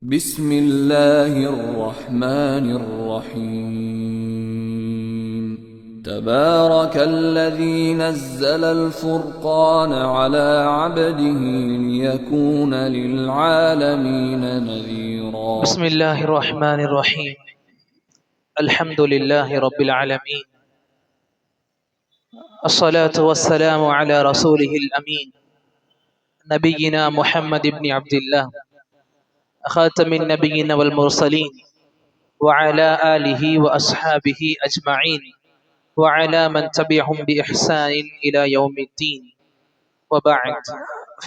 بسم الله الرحمن الرحيم تبارك الذي نزل الفرقان على عبده ليكون للعالمين نذيرا. بسم الله الرحمن الرحيم. الحمد لله رب العالمين، الصلاة والسلام على رسوله الأمين نبينا محمد بن عبد الله خاتم النبيين والمرسلين وعلى آله وأصحابه أجمعين وعلى من تبعهم بإحسان إلى يوم الدين، وبعد،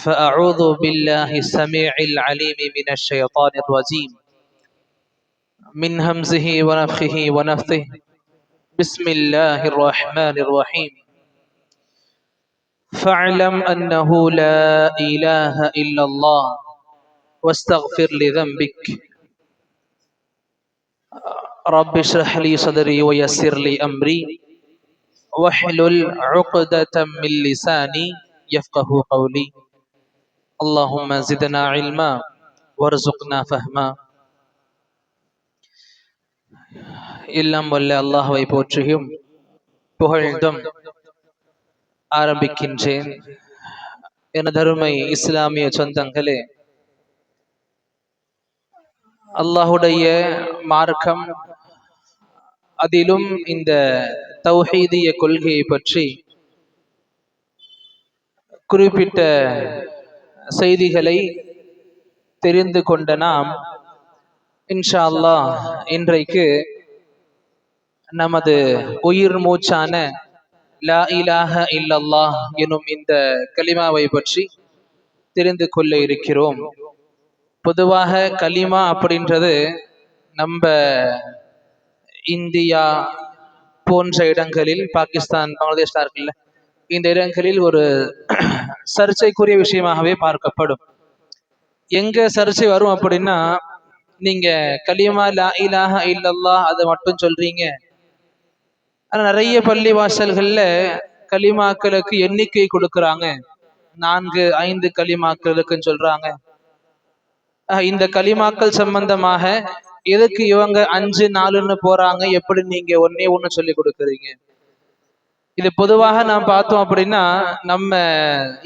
فأعوذ بالله السميع العليم من الشيطان الرجيم من همزه ونفخه ونفثه. بسم الله الرحمن الرحيم. فاعلم أنه لا إله إلا الله واستغفر لذنبك رب اشرح لي صدري ويسر لي أمري واحلل عقدة من لساني يفقه قولي. اللهم زدنا علما وارزقنا فهما. எல்லாம் வல்ல அல்லாஹ்வை போற்றியும் புகழ்ந்தும் ஆரம்பிக்கின்றேன். எனதருமை இஸ்லாமிய சொந்தங்களே, அல்லாஹுடைய மார்க்கம், அதிலும் இந்த தௌஹீதிய கொள்கையை பற்றி குறிப்பிட்ட செய்திகளை தெரிந்து கொண்ட நாம் இன்ஷா அல்லாஹ் இன்றைக்கு நமது உயிர் மூச்சான லா இலாஹ இல்லல்லாஹ் எனும் இந்த கலிமாவை பற்றி தெரிந்து கொள்ள இருக்கிறோம். பொதுவாக கலிமா அப்படின்றது நம்ம இந்தியா போன்ற இடங்களில், பாகிஸ்தான், பங்களாதேஷ்லாம் இருக்குல்ல, இந்த இடங்களில் ஒரு சர்ச்சைக்குரிய விஷயமாகவே பார்க்கப்படும். எங்க சர்ச்சை வரும் அப்படின்னா, நீங்க கலிமா லா இலாஹ இல்லல்லாஹ் அதை மட்டும் சொல்றீங்க, ஆனா நிறைய பள்ளி வாசல்கள்ல கலிமாக்களுக்கு எண்ணிக்கை கொடுக்கறாங்க, 4-5 கலிமாக்களுக்குன்னு சொல்றாங்க. இந்த கலிமாக்கள் சம்பந்தமாக எதுக்கு இவங்க 5-4ன்னு போறாங்க, எப்படி நீங்க 1 சொல்லி கொடுக்குறீங்க? இது பொதுவாக நாம் பார்த்தோம் அப்படின்னா, நம்ம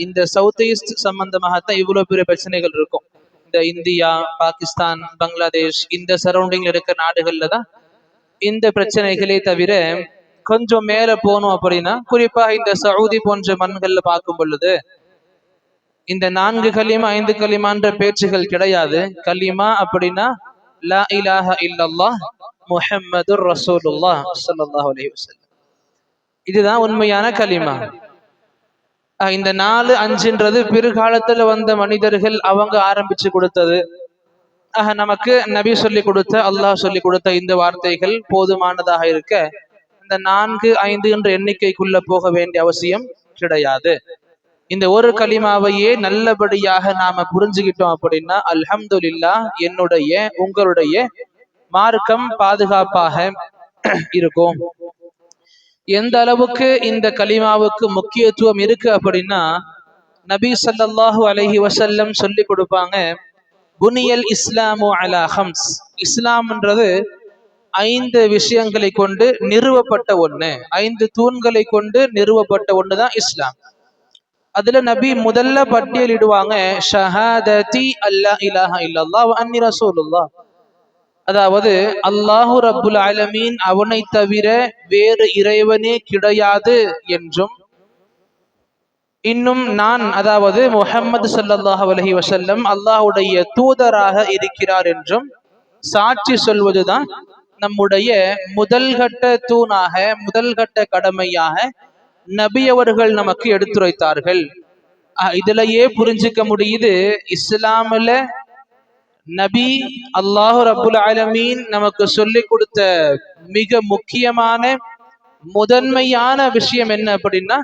இந்த சவுத் ஈஸ்ட் சம்பந்தமாகத்தான் இவ்வளவு பெரிய பிரச்சனைகள் இருக்கும். இந்த இந்தியா, பாகிஸ்தான், பங்களாதேஷ், இந்த சரௌண்டிங்ல இருக்கிற நாடுகள்ல தான் இந்த பிரச்சனைகளே தவிர, கொஞ்சம் மேல போனோம் அப்படின்னா, குறிப்பாக இந்த சவுதி போன்ற மண்கள்ல பார்க்கும் பொழுது இந்த 4 கலிமா 5 கலிமான்ற பேச்சுகள் கிடையாது. கலிமா அப்படின்னா லா இலாஹ இல்லல்லாஹ் முஹம்மதுர் ரசூலுல்லாஹ் ஸல்லல்லாஹு அலைஹி வஸல்லம், இதுதான் உண்மையான கலிமா. இந்த 4-5ன்றது பிற்காலத்துல வந்த மனிதர்கள் அவங்க ஆரம்பிச்சு கொடுத்தது. நமக்கு நபி சொல்லி கொடுத்த, அல்லாஹ் சொல்லி கொடுத்த இந்த வார்த்தைகள் போதுமானதாக இருக்க இந்த 4-5 என்ற எண்ணிக்கைக்குள்ள போக வேண்டிய அவசியம் கிடையாது. இந்த ஒரு கலிமாவையே நல்லபடியாக நாம புரிஞ்சுக்கிட்டோம் அப்படின்னா அல்ஹம்துலில்லாஹ், என்னுடைய உங்களுடைய மார்க்கம் பாதுகாப்பாக இருக்கும். எந்த அளவுக்கு இந்த கலிமாவுக்கு முக்கியத்துவம் இருக்கு அப்படின்னா, நபி ஸல்லல்லாஹு அலைஹி வஸல்லம் சொல்லி கொடுப்பாங்க, புனியல் இஸ்லாமு அலா ஹம்ஸ், இஸ்லாம்ன்றது 5 விஷயங்களை கொண்டு நிறுவப்பட்ட ஒண்ணு, 5 தூண்களை கொண்டு நிறுவப்பட்ட ஒண்ணுதான் இஸ்லாம். அதுல நபி முதல்ல பட்டியலிடுவாங்க ஷஹாததி அல்லா இலாஹ இல்லல்லாஹ் வ அன்னி ரசூலுல்லாஹ், அதாவது அல்லாஹு ரப்புல் ஆலமீன் அவனை தவிர வேறு இறைவனே கிடையாது என்றும், இன்னும் நான், அதாவது முஹம்மது ஸல்லல்லாஹு அலைஹி வஸல்லம் அல்லாஹ்வுடைய தூதராக இருக்கிறார் என்றும் சாட்சி சொல்வதுதான் நம்முடைய முதல்கட்ட தூணாக, முதல்கட்ட கடமையாக நபி அவர்கள் நமக்கு எடுத்துரைத்தார்கள். இதுலயே புரிஞ்சுக்க முடியுது, இஸ்லாமில நபி அல்லாஹு ரப்புல் ஆலமீன் நமக்கு சொல்லி கொடுத்த மிக முக்கியமான முதன்மையான விஷயம் என்ன அப்படின்னா,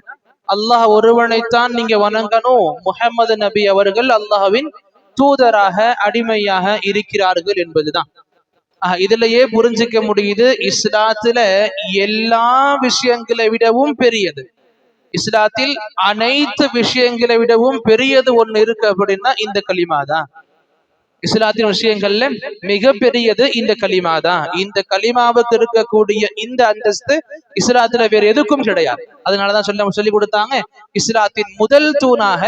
அல்லாஹ் ஒருவனைத்தான் நீங்க வணங்கணும், முஹம்மது நபி அவர்கள் அல்லாஹ்வின் தூதராக அடிமையாக இருக்கிறார்கள் என்பதுதான். இதுலயே புரிஞ்சுக்க முடியுது, இஸ்லாத்துல எல்லா விஷயங்களை விடவும் பெரியது, இஸ்லாத்தில் அனைத்து விஷயங்களை விடவும் பெரியது ஒண்ணு இருக்கு அப்படின்னா இந்த கலிமா தான். இஸ்லாத்தின் விஷயங்கள்ல மிக பெரியது இந்த கலிமா தான். இந்த கலிமாவுக்கு இருக்கக்கூடிய இந்த அந்தஸ்து இஸ்லாத்துல வேற எதுக்கும் கிடையாது. அதனாலதான் சொல்லி கொடுத்தாங்க, இஸ்லாத்தின் முதல் தூணாக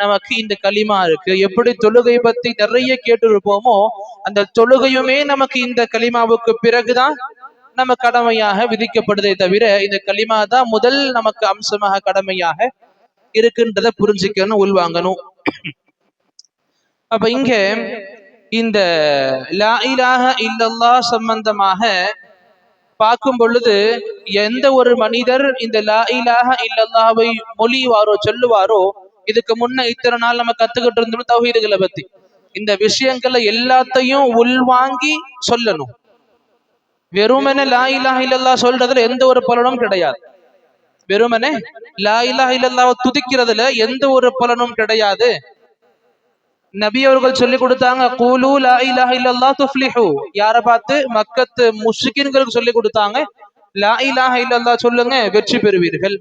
நமக்கு இந்த கலிமா இருக்கு. எப்படி தொழுகை பத்தி நிறைய கேட்டு இருப்போமோ, அந்த தொழுகையுமே நமக்கு இந்த கலிமாவுக்கு பிறகுதான் நம்ம கடமையாக விதிக்கப்படுதே தவிர இந்த கலிமா தான் முதல் நமக்கு அம்சமாக கடமையாக இருக்குன்றத புரிஞ்சுக்கணும், உள்வாங்கணும். அப்ப இங்க இந்த லா இலாஹ இல்லல்லாஹ் சம்பந்தமாக பார்க்கும் பொழுது எந்த ஒரு மனிதர் இந்த லா இலாஹ இல்லல்லாஹ்வை மொழிவாரோ சொல்லுவாரோ, இதுக்கு முன்ன இத்தனை நாள் நம்ம கத்துக்கிட்டு இருந்தோம் தௌஹீதுகளை பத்தி, இந்த விஷயங்களை எல்லாத்தையும் உள்வாங்கி சொல்லணும். வெறுமனே லா இலாஹ இல்லல்லாஹ் சொல்றதுல எந்த ஒரு பலனும் கிடையாது. வெறுமனே லா இலாஹ இல்லல்லாஹ் துதிக்கிறதுல எந்த ஒரு பலனும் கிடையாது. நபி அவர்கள் சொல்லி கொடுத்தாங்க, கூலு லா இலாஹ இல்லல்லாஹ் துஃப்லிஹு. யாரை பார்த்து? மக்கத்து முஷ்ரிக்கீன்களுக்கு சொல்லி கொடுத்தாங்க, லா இலாஹ இல்லல்லாஹ் சொல்லுங்க வெற்றி பெறுவீர்கள்.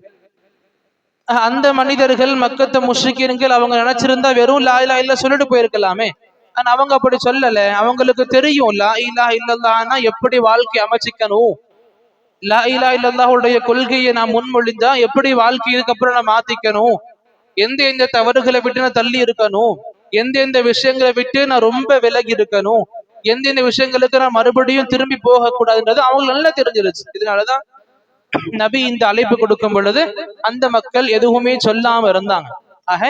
அந்த மனிதர்கள் மக்கத்து முஷ்ரிக்கீன்கள் அவங்க நினைச்சிருந்தா வெறும் லா இலாஹ இல்லல்லாஹ் சொல்லிட்டு போயிருக்கலாமே. ஆனா அவங்க அப்படி சொல்லல. அவங்களுக்கு தெரியும் லா இலாஹ இல்லல்லாஹ்னா எப்படி வாழ்க்கை அமைச்சிக்கணும், லா இலாஹ இல்லல்லாஹ்வுடைய கொள்கையை நான் முன்மொழிஞ்சா எப்படி வாழ்க்கை இதுக்கப்புறம் நான் மாத்திக்கணும், எந்த தவறுகளை விட்டு நான் தள்ளி இருக்கணும், எந்த விஷயங்களை விட்டு நான் ரொம்ப விலகி இருக்கணும், எந்த விஷயங்களுக்கு நான் மறுபடியும் திரும்பி போக கூடாதுன்றது அவங்களுக்கு நல்லா தெரிஞ்சிருச்சு. இதனாலதான் நபி இந்த அழைப்பு கொடுக்கும் பொழுது அந்த மக்கள் எதுவுமே சொல்லாம இருந்தாங்க. ஆக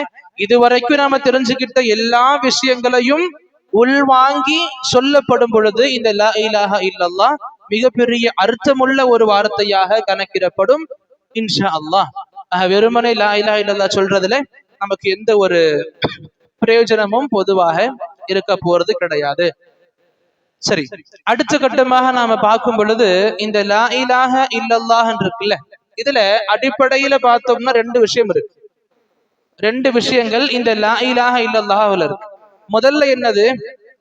இதுவரைக்கும் நாம தெரிஞ்சுக்கிட்ட எல்லா விஷயங்களையும் உள்வாங்கி சொல்லப்படும் பொழுது இந்த லா இலாஹ இல்லல்லாஹ் மிகப்பெரிய அர்த்தமுள்ள ஒரு வார்த்தையாக கணக்கிடப்படும் இன்ஷா அல்லாஹ். வெறுமனை லா இலாஹ இல்லல்லாஹ் சொல்றதுல நமக்கு எந்த ஒரு பிரயோஜனமும் பொதுவாக இருக்க போறது கிடையாது. சரி, அடுத்த கட்டமாக நாம பார்க்கும் பொழுது இந்த லா இலாஹ இல்லல்லாஹ் இருக்குல்ல, இதுல அடிப்படையில பார்த்தோம்னா ரெண்டு விஷயம் இருக்கு. ரெண்டு விஷயங்கள் இந்த லா இலாஹ இல்லல்லாஹ்ல இருக்கு. முதல்ல என்னது?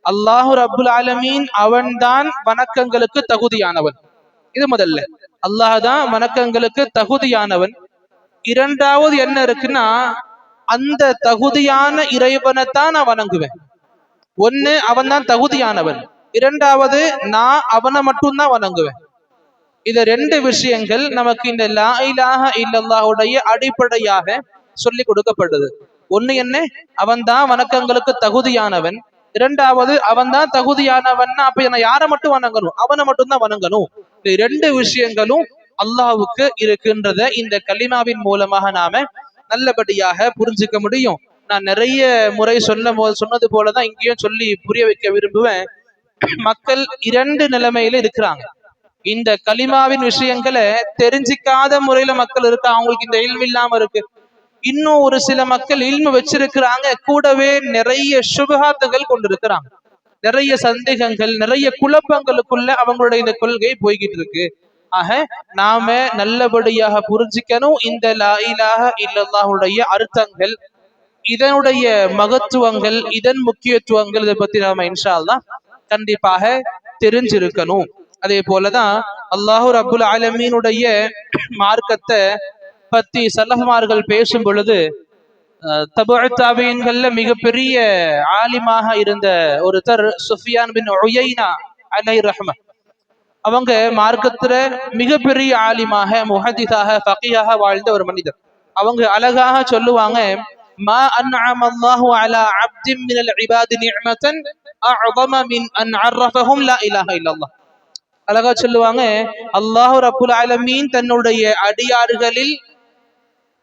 அல்லாஹு ரப்புல் ஆலமீன் அவன்தான் வணக்கங்களுக்கு தகுதியானவன். இது முதல்ல, அல்லாஹ் தான் வணக்கங்களுக்கு தகுதியானவன். இரண்டாவது என்ன இருக்குன்னா, அந்த தகுதியான இறைவனைத்தான் நான் வணங்குவேன். ஒண்ணு, அவன் தான் தகுதியானவன். இரண்டாவது, நான் அவனை மட்டும்தான் வணங்குவேன். இது ரெண்டு விஷயங்கள் நமக்கு இந்த லா இலாஹ இல்லல்லாஹுடைய அடிப்படையாக சொல்லி கொடுக்கப்படுது. ஒண்ணு என்ன? அவன் தான் வணக்கங்களுக்கு தகுதியானவன். இரண்டாவது, அவன் தான் தகுதியானவன். அப்ப என்ன, யாரை மட்டும் வணங்கணும்? அவனை மட்டும்தான் வணங்கணும். இந்த ரெண்டு விஷயங்களும் அல்லாஹ்வுக்கு இருக்கின்றத இந்த கலிமாவின் மூலமாக நாம நல்லபடியாக புரிஞ்சுக்க முடியும். நான் நிறைய முறை சொன்னது போலதான் இங்கேயும் சொல்லி புரிய வைக்க விரும்புவேன். மக்கள் இரண்டு நிலைமையில இருக்கிறாங்க. இந்த கலிமாவின் விஷயங்களை தெரிஞ்சிக்காத முறையில மக்கள் இருக்கா, அவங்களுக்கு இந்த இல்மு இல்லாம இருக்கு. இன்னும் ஒரு சில மக்கள் இல்மு வச்சிருக்கிறாங்க, கூடவே நிறைய சுபஹாத்துகள் கொண்டிருக்கிறாங்க, நிறைய சந்தேகங்கள், நிறைய குழப்பங்களுக்குள்ள அவங்களுடைய இந்த கொள்கை போய்கிட்டு இருக்கு. ஆக நாம நல்லபடியாக புரிஞ்சிக்கணும் இந்த லா இலாஹ இல்லல்லாஹுடைய அர்த்தங்கள், இதனுடைய மகத்துவங்கள், இதன் முக்கியத்துவங்கள், இதை பத்தி நாம இன்ஷா அல்லாஹ் கண்டிப்பாக தெரிஞ்சிருக்கணும். அதே போலதான் அல்லாஹு ரப்புல் ஆலமீனுடைய மார்க்கத்தை பத்தி சல்லஃமார்கள் பேசும் பொழுது, தபுஅ தாபீன்கள்ல மிகப்பெரிய ஆலிமாக இருந்த ஒருத்தர் சுஃபியான் பின் உயைனா அலைஹி ரஹ்மத், அவங்க மார்க்கத்துல மிகப்பெரிய ஆலிமாக, முஹத்திஸாக, ஃபகீஹாக வாழ்ந்த ஒரு மனிதர். அவங்க அழகாக சொல்லுவாங்க, மா அன்அம அல்லாஹு அலா அப்தின் மினல் இபாதி நிஅமத்தன் அஅஸம மின் அன் அரஃபஹும் லா இலாஹ இல்லல்லாஹ். அழகா சொல்லுவாங்க, அல்லாஹ் ரப்புல் ஆலமீன் தன்னுடைய அடியார்களில்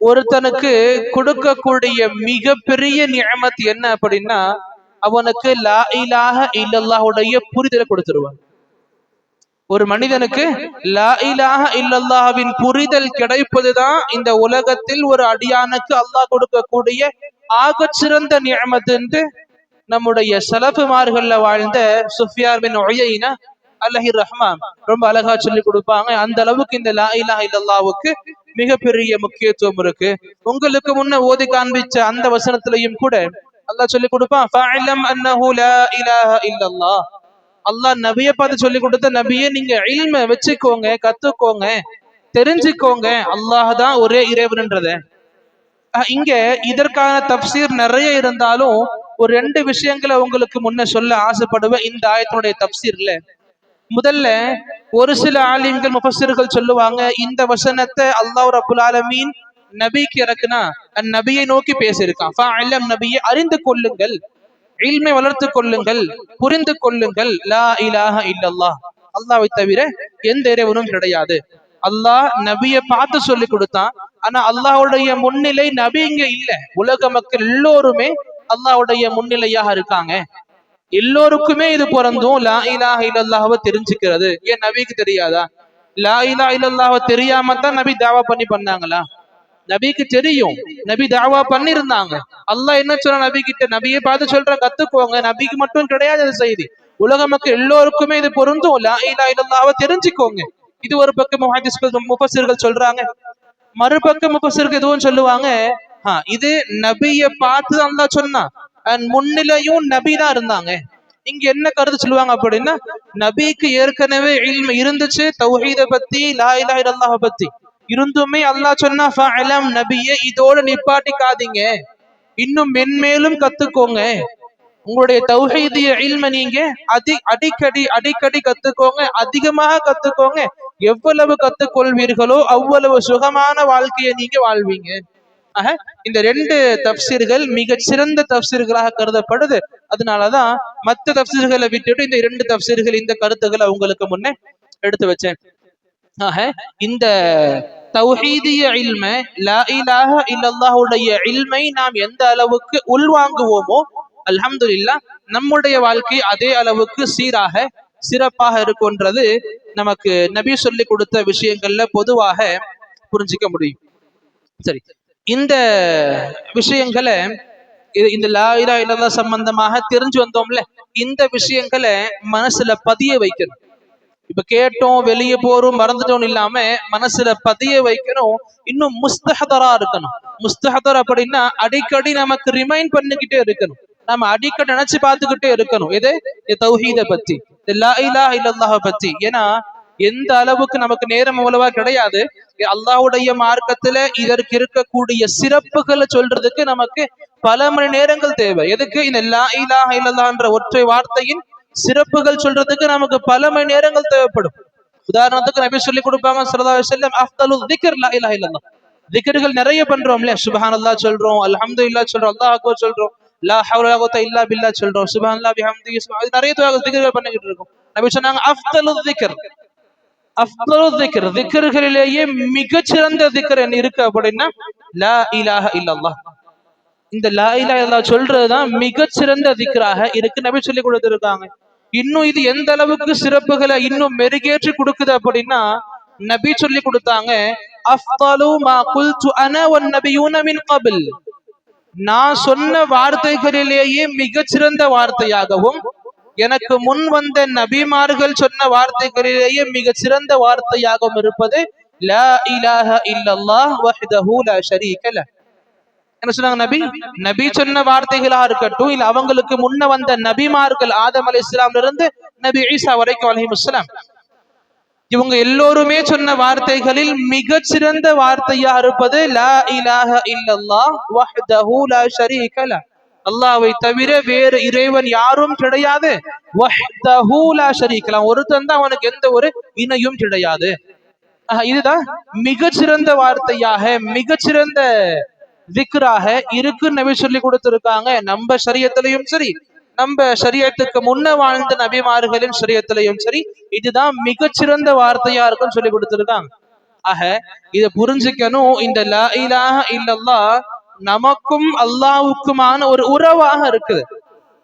ஒருத்தனுக்கு கொடுக்கக்கூடிய மிகப்பெரிய நிஅமத் என்ன அப்படின்னா, அவனுக்கு லா இலாஹ இல்லல்லாஹுடைய புரிதலை கொடுத்துருவான். ஒரு மனிதனுக்கு லா இலாஹ இல்லல்லாஹ்வின் புரிதல் கிடைப்பதுதான் இந்த உலகத்தில் ஒரு அடியானுக்கு அல்லாஹ் கொடுக்கக்கூடிய ஆகச் சிறந்த நிஅமத் என்று நம்முடைய சலஃபுமார்கள்ல வாழ்ந்த சுஃபியான் பின் உயைனா அலைஹி ரஹ்மான் ரொம்ப அழகா சொல்லி கொடுப்பாங்க. அந்த அளவுக்கு இந்த லா இலாஹ இல்லல்லாஹ்வுக்கு மிகப்பெரிய முக்கியத்துவம் இருக்கு. உங்களுக்கு முன்ன ஓதி காண்பிச்ச அந்த வசனத்திலையும் கூட அல்லாஹ் சொல்லி கொடுப்பான், ஃபஅலம் அன்னஹு லா இலாஹ இல்லல்லாஹ். அல்லாஹ் நபியை பார்த்து சொல்லி கொடுத்த, நபியே நீங்க இல்ம வச்சுக்கோங்க, கத்துக்கோங்க, தெரிஞ்சுக்கோங்க, அல்லாஹ் தான் ஒரே இறைவன்ன்றத. இங்க இதற்கான தப்சீர் நிறைய இருந்தாலும் ஒரு 2 விஷயங்களை உங்களுக்கு முன்ன சொல்ல ஆசைப்படுவேன் இந்த ஆயத்தினுடைய தப்சீர்ல. முதல்ல ஒரு சில ஆலிம்கள் முஃபஸ்ஸிர்கள் சொல்லுவாங்க, இந்த வசனத்தை அல்லாஹ் ரப்புல் ஆலமீன் நபிக்கு இறக்குனா நபியை நோக்கி பேசியிருக்கான். ஃபஅலம் நபியை அறிந்து கொள்ளுங்கள், இல்மை வளர்த்து கொள்ளுங்கள், புரிந்து கொள்ளுங்கள், லா இலாஹ இல்லல்லாஹ், அல்லாஹ்வை தவிர எந்த இறைவனும் கிடையாது. அல்லாஹ் நபியை பார்த்து சொல்லி கொடுத்தான். ஆனா அல்லாஹ்வுடைய முன்னிலை நபி இங்க இல்ல. உலக மக்கள் எல்லோருமே அல்லாஹ்வுடைய முன்னிலையாக இருக்காங்க. எல்லோருக்குமே இது பொருந்தும். லா இலாஹ இல்லல்லாஹ்வை தெரிஞ்சுக்கிறது. ஏன் நபிக்கு தெரியாதா? லா இலாஹ இல்லல்லாஹ்வை தெரியாம தான் நபி தாவா பண்ணாங்களா? நபிக்கு தெரியும், நபி தாவா பண்ணிருந்தாங்க. அல்லாஹ் என்ன சொல்ற நபி கிட்ட, நபியை பார்த்து சொல்ற கத்துக்கோங்க. நபிக்கு மட்டும் கிடையாது அது செய்தி, உலக மக்கள் எல்லோருக்குமே இது பொருந்தும். லா இலாஹ இல்லல்லாஹ்வை தெரிஞ்சுக்கோங்க. இது ஒரு பக்கம் முஃபஸ்ஸிர்கள் சொல்றாங்க. மறுபக்கம் முஃபஸ்ஸிர்கள் எதுவும் சொல்லுவாங்க, இது நபியை பார்த்து அல்லாஹ் சொன்னா, முன்னிலையும் நபி தான் இருந்தாங்க. இங்க என்ன கருத்து சொல்லுவாங்க அப்படின்னா, நபிக்கு ஏற்கனவே இல்மு இருந்துச்சு, தௌஹீத பத்தி, லா இலாஹ இல்லல்லாஹ் பத்தி இருந்துமே அல்லாஹ் சொன்னா ஃபஅலம் நபியே இதோட நிப்பாட்டிக்காதீங்க, இன்னும் மென்மேலும் கத்துக்கோங்க. உங்களுடைய தௌஹீதிய இல்ம நீங்க அடிக்கடி கத்துக்கோங்க, அதிகமாக கத்துக்கோங்க. எவ்வளவு கத்துக்கொள்வீர்களோ அவ்வளவு சுகமான வாழ்க்கையை நீங்க வாழ்வீங்க. இந்த 2 தப்சீர்கள் மிக சிறந்த தப்சீர்களாக கருதப்படுது. அதனாலதான் மற்ற தப்சீர்களை விட்டுட்டு இந்த 2 தப்சீர்கள் இந்த கருத்துக்களை உங்களுக்கு முன்னே எடுத்து வச்சேன். இந்த தௌஹீதிய இல்ம, லா இலாஹ இல்லல்லாஹுடைய இல்மை நாம் எந்த அளவுக்கு உள்வாங்குவோமோ அல்ஹம்துலில்லாஹ் நம்முடைய வாழ்க்கை அதே அளவுக்கு சீராக சிறப்பாக இருக்குன்றது நமக்கு நபி சொல்லி கொடுத்த விஷயங்கள்ல பொதுவாக புரிஞ்சிக்க முடியும். சரி, இந்த விஷயங்களை இந்த லா இலாஹ இல்லல்லாஹ் சம்பந்தமாக தெரிஞ்சு வந்தோம்ல, இந்த விஷயங்களை மனசுல பதிய வைக்கணும். இப்ப கேட்டோம் வெளியே போறோம் மறந்துட்டோம் இல்லாம மனசுல பதிய வைக்கணும். இன்னும் முஸ்தஹதரா இருக்கணும். முஸ்தஹதர் அப்படின்னா அடிக்கடி நமக்கு ரிமைண்ட் பண்ணிக்கிட்டே இருக்கணும், நம்ம அடிக்கடி நினைச்சு பார்த்துக்கிட்டே இருக்கணும். எது? தௌஹீத பத்தி, லா இலாஹ இல்லல்லாஹ் பத்தி. ஏன்னா எந்த அளவுக்கு நமக்கு நேரம் அவ்வளவா கிடையாது. அல்லாஹ்வுடைய மார்க்கத்துல இதற்கு இருக்கக்கூடிய சிறப்புகளை சொல்றதுக்கு நமக்கு பல மணி நேரங்கள் தேவை. எதுக்கு? இந்த லா இலாஹ இல்லல்லாஹ் என்ற ஒற்றை வார்த்தையின் சிறப்புகள் சொல்றதுக்கு நமக்கு பல மணி நேரங்கள் தேவைப்படும். உதாரணத்துக்கு நபி சொல்லி கொடுப்பாங்க ஸல்லல்லாஹு அலைஹி வஸல்லம், அஃதலு ஸிக்ர் லா இலாஹ இல்லல்லாஹ். திக்ர்கள் நிறைய பண்றோம்ல, சுப்ஹானல்லாஹ் சொல்றோம், அல்ஹம்துலில்லாஹ் சொல்றோம், அல்லாஹ் அக்பர் சொல்றோம், லா ஹவ்ல வலா குவத்த இல்லா பில்லாஹ் சொல்றோம், சுப்ஹானல்லாஹ் பிஹம்திஹி, இது நிறைய திக்ர்கள் பண்ணிக்கிட்டு இருக்கோம். நபி சொன்னாங்க அஃதலு ஸிக்ர், அஃதலு ஸிக்ர், திக்ர்களிலேயே மிகச்சிறந்த திக்ர் என்ன இருக்கு அப்படின்னா லா இலாஹ இல்லல்லாஹ். இந்த லா இலாஹ இல்லல்லாஹ் சொல்றதுதான் மிகச்சிறந்த திக்ராக இருக்கு, நபி சொல்லி கொடுத்திருக்காங்க. இன்னும் இது எந்த அளவுக்கு சிறப்புகளை இன்னும் மெருகேற்றி கொடுக்குது அப்படின்னா நபி சொல்லி கொடுத்தாங்க, அஃதலு மா குல்து அனா வன் நபியூன மின் கபில். நான் சொன்ன வார்த்தைகளிலேயே மிகச்சிறந்த வார்த்தையாகவும் எனக்கு முன் வந்த நபிமார்கள் சொன்ன வார்த்தைகளிலேயே மிக சிறந்த வார்த்தையாகவும் இருப்பது லா இலாஹ இல்லல்லாஹ் வஹ்தஹு லா ஷரீக லஹ். என்ன சொன்னாங்க நபி? நபி சொன்ன வார்த்தைகளா இருக்கட்டும், இல்ல அவங்களுக்கு முன்ன வந்த நபிமார்கள் ஆதம் அலைஹிஸ்ஸலாம்ல இருந்து நபி ஈசா வரைக்கும் அலைஹிஸ்ஸலாம், இவங்க எல்லோருமே சொன்ன வார்த்தைகளில் மிகச்சிறந்த வார்த்தையா இருப்பது லா இலாஹ இல்லல்லாஹ் வஹ்தஹு லா ஷரீக லஹ். அல்லாஹ்வை தவிர வேறு இறைவன் யாரும் கிடையாது. வஹ்தஹு லா ஷரீக லஹ், ஒருத்தன் தான், அவனுக்கு எந்த ஒரு இணையும் கிடையாது. இதுதான் மிகச்சிறந்த வார்த்தையாக மிகச்சிறந்த திக்ராக இருக்கு நபி சொல்லி கொடுத்திருக்காங்க. நம்ம ஷரியத்திலையும் சரி, நம்ம ஷரியத்துக்கு முன்ன வாழ்ந்த நபிமார்களின் ஷரியத்திலையும் சரி, இதுதான் மிகச்சிறந்த வார்த்தையா இருக்குன்னு சொல்லி கொடுத்திருக்காங்க. இத புரிஞ்சுக்கணும். இந்த லா இலாஹ இல்லல்லாஹ் நமக்கும் அல்லாஹ்வுக்குமான ஒரு உறவாக இருக்குது.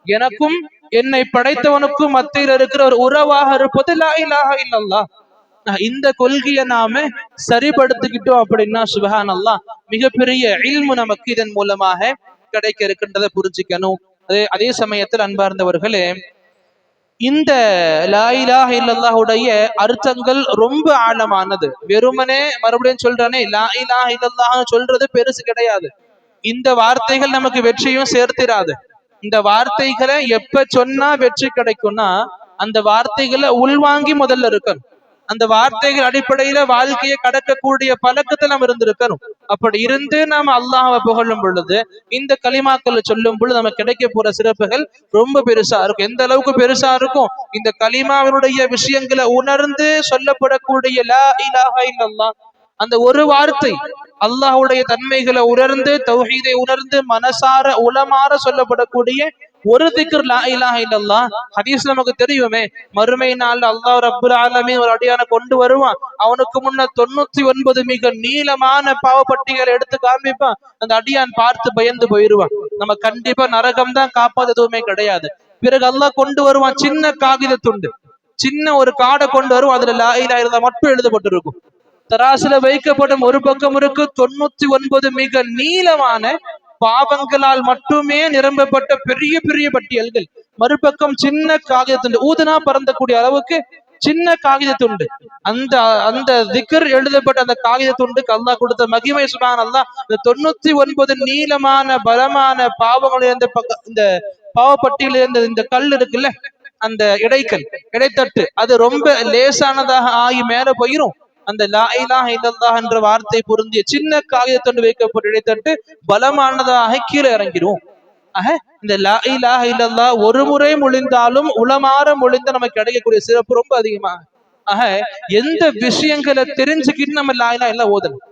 எனக்கும் என்னை படைத்தவனுக்கும் மத்தியில் இருக்கிற ஒரு உறவாக இருப்பது லா இலாஹ இல்லல்லாஹ். இந்த கொள்கையை நாம சரிபடுத்திக்கிட்டோம் அப்படின்னா சுப்ஹானல்லாஹ் மிகப்பெரிய இல்மு நமக்கு இதன் மூலமாக கிடைக்க இருக்கின்றதை புரிஞ்சுக்கணும். அதே சமயத்தில் அன்பார்ந்தவர்களே, இந்த லா இலாஹ இல்லல்லாஹுடைய அர்த்தங்கள் ரொம்ப ஆழமானது. வெறுமனே மறுபடியும் சொல்றானே லா இலாஹ இல்லல்லாஹ் சொல்றது பெருசு கிடையாது. இந்த வார்த்தைகள் நமக்கு வெற்றியும் சேர்த்திராது. இந்த வார்த்தைகளை எப்ப சொன்னா வெற்றி கிடைக்கும்னா அந்த வார்த்தைகளை உள்வாங்கி முதல்ல இருக்கணும். அந்த வார்த்தைகள் அடிப்படையில வாழ்க்கையை கடக்கக்கூடிய பழக்கத்தை நாம் இருந்திருக்கணும். அப்படி இருந்து நாம் அல்லாஹ்வை புகழும் பொழுது, இந்த கலிமாக்களை சொல்லும் பொழுது நமக்கு கிடைக்க போற சிறப்புகள் ரொம்ப பெருசா இருக்கும். எந்த அளவுக்கு பெருசா இருக்கும்? இந்த கலிமாவினுடைய விஷயங்களை உணர்ந்து சொல்லப்படக்கூடிய லா இலாஹா இல்லல்லாஹ், அந்த ஒரு வார்த்தை அல்லாஹ்வுடைய தன்மைகளை உணர்ந்து தௌஹீதை உணர்ந்து மனசார உளமாற சொல்லப்படக்கூடிய ஒரு திக்ர் லா இலாஹ இல்லல்லாஹ். ஹதீஸ் நமக்கு தெரியுமே, மறுமை நாள் அல்லாஹ் ரப்புல் ஆலமீன் ஒரு அடியான கொண்டு வருவான். அவனுக்கு முன்ன 99 மிக நீளமான பாவப்பட்டிகளை எடுத்து காண்பிப்பான். அந்த அடியான் பார்த்து பயந்து போயிருவான். நம்ம கண்டிப்பா நரகம் தான் காப்பாது, எதுவுமே கிடையாது. பிறகு அல்லாஹ் கொண்டு வருவான் சின்ன காகித துண்டு, சின்ன ஒரு காடை கொண்டு வரும். அதுல லா இலாஹ இல்லல்லாஹ் மட்டும் எழுதப்பட்டிருக்கும். தராசுல வைக்கப்படும் ஒரு பக்கம் இருக்கு 99 மிக நீளமான பாவங்களால் மட்டுமே நிரம்பப்பட்ட பெரிய பெரிய பட்டியல்கள். மறுபக்கம் சின்ன காகிதத்துண்டு, ஊதுனா பறந்தக்கூடிய அளவுக்கு சின்ன காகித துண்டு. அந்த அந்த திக்ர் எழுதப்பட்ட அந்த காகித துண்டுக்கு அல்லாஹ் கொடுத்த மகிமை சுப்ஹானல்லாஹ். இந்த 99 நீளமான பலமான பாவங்கள் இந்த பாவப்பட்டியல இந்த கல் இருக்குல்ல, அந்த இடைத்தட்டு, அது ரொம்ப லேசானதாக ஆகி மேல போயிரும். அந்த லா இலாஹ இல்லல்லாஹ் என்ற வார்த்தை பொருந்திய சின்ன காகிதத்தொண்டு வைக்கப்பட்ட இடைத்தட்டு பலமானதாக கீழே இறங்கிடும். ஆக இந்த லா இலாஹ இல்லல்லாஹ் ஒரு முறை மொழிந்தாலும் உளமாற மொழிந்த நமக்கு கிடைக்கக்கூடிய சிறப்பு ரொம்ப அதிகமாக. ஆக எந்த விஷயங்களை தெரிஞ்சுக்கிட்டு நம்ம லா இலாஹ இல்லல்லாஹ் ஓதணும்.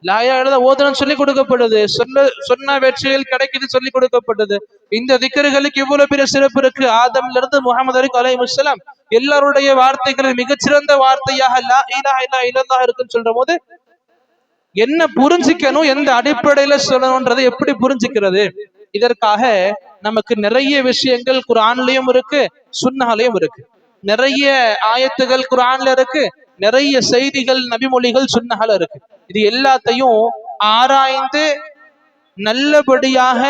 லா இலாஹ இல்லல்லாஹ் ஓதணும் சொல்லி கொடுக்கப்படுது, சொன்ன வெற்றிகள் கிடைக்குது சொல்லி கொடுக்கப்படுது. இந்த திக்ர்களுக்கு இவ்வளவு பெரிய சிறப்பு இருக்கு. ஆதம்ல இருந்து முஹம்மது வரைக்கும் அலைஹிஸ்ஸலாம் எல்லாருடைய வார்த்தைகளில் மிகச்சிறந்த வார்த்தையாக லா இலாஹ இல்லல்லாஹ் இருக்குன்னு சொல்ற போது என்ன புரிஞ்சிக்கணும், எந்த அடிப்படையில சொல்லணும்ன்றதை எப்படி புரிஞ்சுக்கிறது? இதற்காக நமக்கு நிறைய விஷயங்கள் குர்ஆன்லயும் இருக்கு, சுன்னஹ்லயும் இருக்கு. நிறைய ஆயத்துகள் குர்ஆன்ல இருக்கு, நிறைய செய்திகள் நபிமொழிகள் சுன்னஹ்ல இருக்கு. இது எல்லாத்தையும் ஆராய்ந்து நல்லபடியாக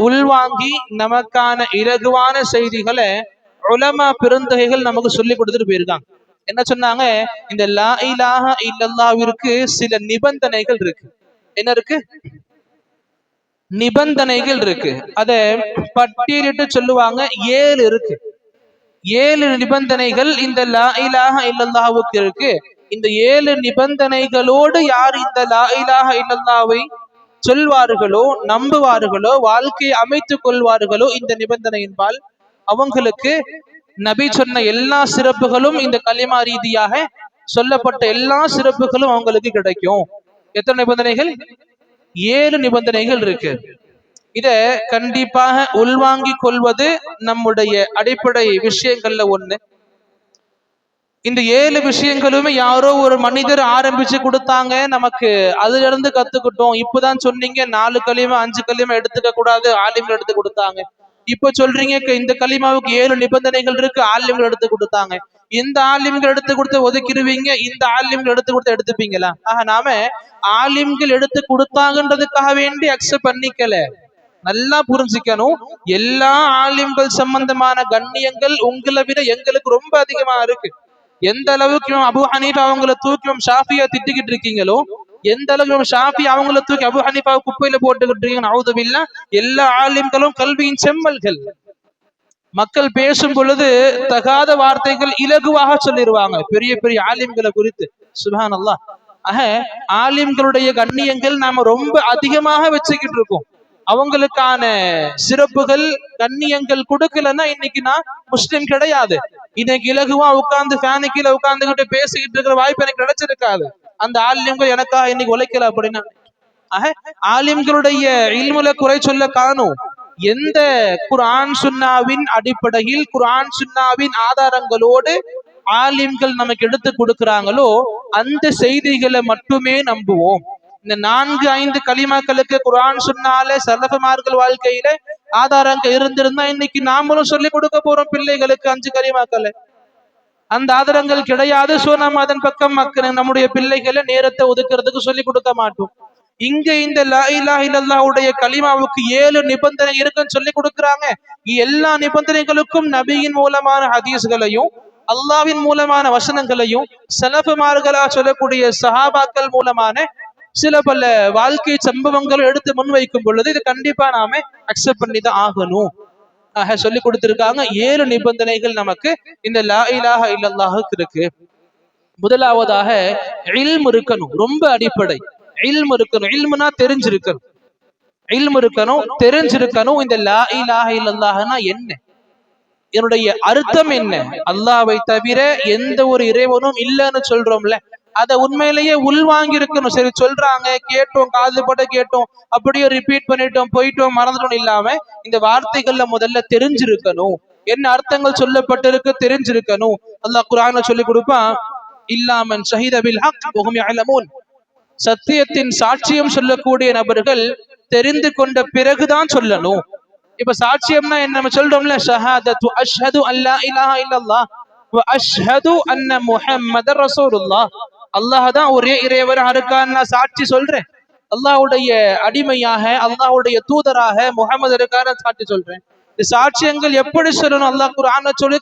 உள்வாங்கி நமக்கான இலகுவான செய்திகளை உலமா பெருந்தகைகள் நமக்கு சொல்லி கொடுத்துட்டு போயிருக்காங்க. என்ன சொன்னாங்க? இந்த லா இலாஹ இல்லல்லாஹ்விற்கு சில நிபந்தனைகள் இருக்கு. என்ன இருக்கு? நிபந்தனைகள் இருக்கு. அத பட்டியலிட்டு சொல்லுவாங்க. 7 இருக்கு. 7 நிபந்தனைகள் இந்த லா இலாஹ இல்லல்லாஹ்வுக்கு இருக்கு. இந்த 7 நிபந்தனைகளோடு யார் இந்த லா இலாஹ இல்லல்லாஹ்வை சொல்வார்களோ, நம்புவார்களோ, வாழ்க்கையை அமைத்துக் கொள்வார்களோ, இந்த நிபந்தனையின்பால் அவங்களுக்கு நபி சொன்ன எல்லா சிறப்புகளும், இந்த கலிமா ரீதியாக சொல்லப்பட்ட எல்லா சிறப்புகளும் அவங்களுக்கு கிடைக்கும். எத்தனை நிபந்தனைகள்? 7 நிபந்தனைகள் இருக்கு. இத கண்டிப்பாக உள்வாங்கிக் கொள்வது நம்முடைய அடிப்படை விஷயங்கள்ல ஒண்ணு. இந்த 7 விஷயங்களுமே யாரோ ஒரு மனிதர் ஆரம்பிச்சு கொடுத்தாங்க, நமக்கு அதுல இருந்து கத்துக்கிட்டோம். இப்பதான் சொன்னீங்க 4 கலிமா 5 கலிமா எடுத்துக்க கூடாது, ஆலிம்கள் எடுத்து கொடுத்தாங்க. இப்ப சொல்றீங்க இந்த கலிமாவுக்கு 7 நிபந்தனைகள் இருக்கு, ஆலிம்கள் எடுத்து கொடுத்தாங்க. இந்த ஆலிம்கள் எடுத்து கொடுத்து ஒதுக்கிடுவீங்க, இந்த ஆலிம்கள் எடுத்து கொடுத்து எடுத்துப்பீங்களா? ஆக நாம ஆலிம்கள் எடுத்து கொடுத்தாங்கன்றதுக்காக வேண்டி அக்செப்ட் பண்ணிக்கல. நல்லா புரிஞ்சுக்கணும். எல்லா ஆலிம்கள் சம்பந்தமான கண்ணியங்கள் உங்களை விட எங்களுக்கு ரொம்ப அதிகமா இருக்கு. எந்த அளவுக்கு அபு ஹனீஃபா அவங்கள தூக்கி ஷாஃபியா திட்டிக்கிட்டு இருக்கீங்களோ, எந்த அளவுக்கு ஷாஃபி அவங்கள தூக்கி அபு ஹனீஃபா குப்பையில போட்டுக்கிட்டு இருக்கீங்க, நவுது பில்லாஹ். எல்லா ஆலிம்களும் கல்வியின் செம்மல்கள். மக்கள் பேசும் பொழுது தகாத வார்த்தைகள் இலகுவாக சொல்லிடுவாங்க பெரிய பெரிய ஆலிம்களை குறித்து. சுப்ஹானல்லாஹ். ஆக ஆலிம்களுடைய கண்ணியங்கள் நாம ரொம்ப அதிகமாக வச்சுக்கிட்டு இருக்கோம். அவங்களுக்கான சிறப்புகள் கண்ணியங்கள் கொடுக்கலன்னா இன்னைக்கு நான் முஸ்லிம் கிடையாது. இன்னைக்கு இலகுவா உட்கார்ந்து ஃபேனு கீழே உட்கார்ந்துகிட்டு பேசிக்கிட்டு இருக்கிற வாய்ப்பு எனக்கு கிடைச்சிருக்காது. அந்த ஆலிம்கள் எனக்காக இன்னைக்கு உழைக்கல அப்படின்னா. ஆக ஆலிம்களுடைய இல்முல குறை சொல்ல காணும். எந்த குர்ஆன் சுன்னாவின் அடிப்படையில், குர்ஆன் சுன்னாவின் ஆதாரங்களோடு ஆலிம்கள் நமக்கு எடுத்து கொடுக்கிறாங்களோ அந்த செய்திகளை மட்டுமே நம்புவோம். இந்த 4-5 கலிமாக்களுக்கு குர்ஆன் சுன்னால சலஃபுமார்கள் வாழ்க்கையில ஆதாரங்கள் இருந்திருந்தா இன்னைக்கு நாமளும் சொல்லி கொடுக்க போறோம் பிள்ளைகளுக்கு 5 கலிமாக்களை. அந்த ஆதாரங்கள் கிடையாது. சோ நம்ம அதன் பக்கம் நம்முடைய பிள்ளைகளை நேரத்தை ஒதுக்குறதுக்கு சொல்லி கொடுக்க மாட்டோம். இங்க இந்த லா இலாஹ இல்லல்லாஹ்வுடைய கலிமாவுக்கு 7 நிபந்தனை இருக்குன்னு சொல்லி கொடுக்குறாங்க. எல்லா நிபந்தனைகளுக்கும் நபியின் மூலமான ஹதீஸ்களையும், அல்லாஹ்வின் மூலமான வசனங்களையும், சலஃபுமார்களா சொல்லக்கூடிய சஹாபாக்கள் மூலமான சில பல வாழ்க்கை சம்பவங்களும் எடுத்து முன்வைக்கும் பொழுது இது கண்டிப்பா நாம அக்செப்ட் பண்ணி தான் ஆகணும். சொல்லி கொடுத்திருக்காங்க. 7 நிபந்தனைகள் நமக்கு இந்த லா இலாஹ இல்லல்லாஹுக்கு இருக்கு. முதலாவதாக இல்ம் இருக்கணும், ரொம்ப அடிப்படை. இல்ம் இருக்கணும். இல்முனா தெரிஞ்சிருக்கணும். இல்ம் இருக்கணும், தெரிஞ்சிருக்கணும். இந்த லா இலாஹ இல்லல்லாஹ்னா என்ன, என்னுடைய அர்த்தம் என்ன, அல்லாஹ்வை தவிர எந்த ஒரு இறைவனும் இல்லைன்னு சொல்றோம்ல, அத உண்மையிலேயே உள்வாங்கி இருக்கணும். சரி சொல்றாங்க, கேட்டோம், காது பட கேட்டோம், அப்படியே ரிப்பீட் பண்ணிட்டோம், போயிட்டோம், மறந்துட்டோம் இல்லாம இந்த வார்த்தைகள்ல முதல்ல தெரிஞ்சிருக்கணும். என்ன அர்த்தங்கள் சொல்லப்பட்டிருக்கு தெரிஞ்சிருக்கணும். அல்லாஹ் குர்ஆன்ல சொல்லி கொடுப்பான், இல்லாமன் ஷஹீத பில் ஹக் வஹும் யஅலமூன். சத்தியத்தின் சாட்சியம் சொல்லக்கூடிய நபர்கள் தெரிந்து கொண்ட பிறகுதான் சொல்லணும். இப்ப சாட்சியம்னா என்ன, நம்ம சொல்றோம்ல, ஷஹாதத்து அஷ்ஹது அல்லா இலாஹ இல்லல்லாஹ் வ அஷ்ஹது அன்ன முஹம்மதர் ரசூலுல்லாஹ். அல்லாஹ் தான் ஒரே இறைவன் இருக்கான்னு நான் சாட்சி சொல்றேன். அல்லாஹ்வுடைய அடிமையாக, அல்லாஹ்வுடைய தூதராக முஹம்மது இருக்கான்னு சாட்சி சொல்றேன். இந்த சாட்சியங்கள் எப்படி சொல்லணும்? அல்லாஹ் குர்ஆன்ல சொல்லி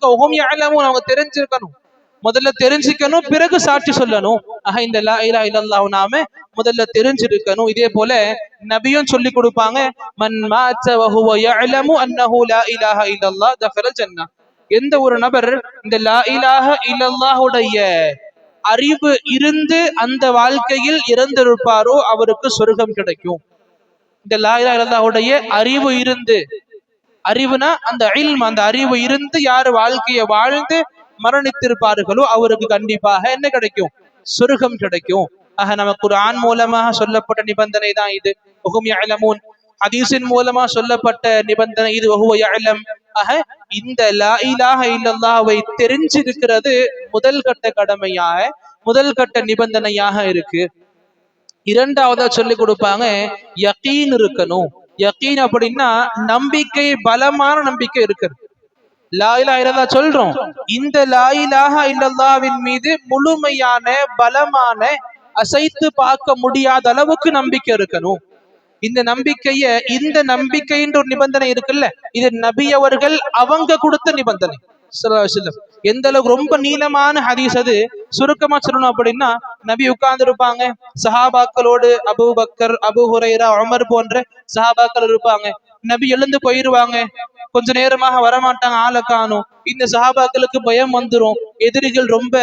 அவங்க தெரிஞ்சிருக்கணும். முதல்ல தெரிஞ்சுக்கணும், பிறகு சாட்சி சொல்லணும். ஆக இந்த லா இலாஹ இல்லல்லாஹ் நாம முதல்ல தெரிஞ்சிருக்கணும். இதே போல நபியும் சொல்லி கொடுப்பாங்க, மன் மாத வஹுவ யஅலமு அன்னஹு லா இலாஹ இல்லல்லாஹ் தஃபரல் ஜன்னah. எந்த ஒரு நபர் இந்த லா இலாஹ இல்லல்லாஹுடைய அறிவு இருந்து அந்த வாழ்க்கையில் இறந்திருப்பாரோ அவருக்கு சொர்க்கம் கிடைக்கும். இந்த லா இலாஹ இல்லல்லாஹுடைய அறிவு இருந்து, அறிவுனா அந்த இல்ம், அந்த அறிவு இருந்து யார் வாழ்க்கையை வாழ்ந்து மரணித்திருப்பார்களோ அவருக்கு கண்டிப்பாக என்ன கிடைக்கும்? சொர்க்கம் கிடைக்கும். ஆக நமக்கு குர்ஆன் மூலமாக சொல்லப்பட்ட நிபந்தனை தான் இது, வஹும் யஅலமூன். ஹதீஸின் மூலமா சொல்லப்பட்ட நிபந்தனை இது, வஹுவ யஅலம். ஆக இந்த லா இலாஹ இல்லல்லாஹ்வை தெரிஞ்சிருக்கிறது முதல் கட்ட கடமையாக, முதல் கட்ட நிபந்தனையாக இருக்கு. இரண்டாவதா சொல்லி கொடுப்பாங்க, யகீன் இருக்கணும். யகீன் அப்படின்னா நம்பிக்கை, பலமான நம்பிக்கை இருக்கிறது. லா இலாஹ இல்லல்லாஹ் சொல்றோம், இந்த லா இலாஹ இல்லல்லாஹ்வின் மீது முழுமையான, பலமான, அசைத்து பார்க்க முடியாத அளவுக்கு நம்பிக்கை இருக்கணும். இந்த நம்பிக்கைய, இந்த நம்பிக்கைன்ற ஒரு நிபந்தனை இருக்குல்ல, இது நபி அவர்கள் அவங்க கொடுத்த நிபந்தனை. எந்த அளவுக்கு ரொம்ப நீளமான ஹதீஸ் அது. சுருக்கமா சொல்லணும் அப்படின்னா, நபி உட்கார்ந்து இருப்பாங்க, சஹாபாக்களோடு அபூபக்கர், அபூ ஹுரைரா, உமர் போன்ற சஹாபாக்கள் இருப்பாங்க. நபி எழுந்து போயிருவாங்க, கொஞ்ச நேரமாக வரமாட்டாங்க, ஆளை காணும். இந்த சஹாபாக்களுக்கு பயம் வந்துரும், எதிரிகள் ரொம்ப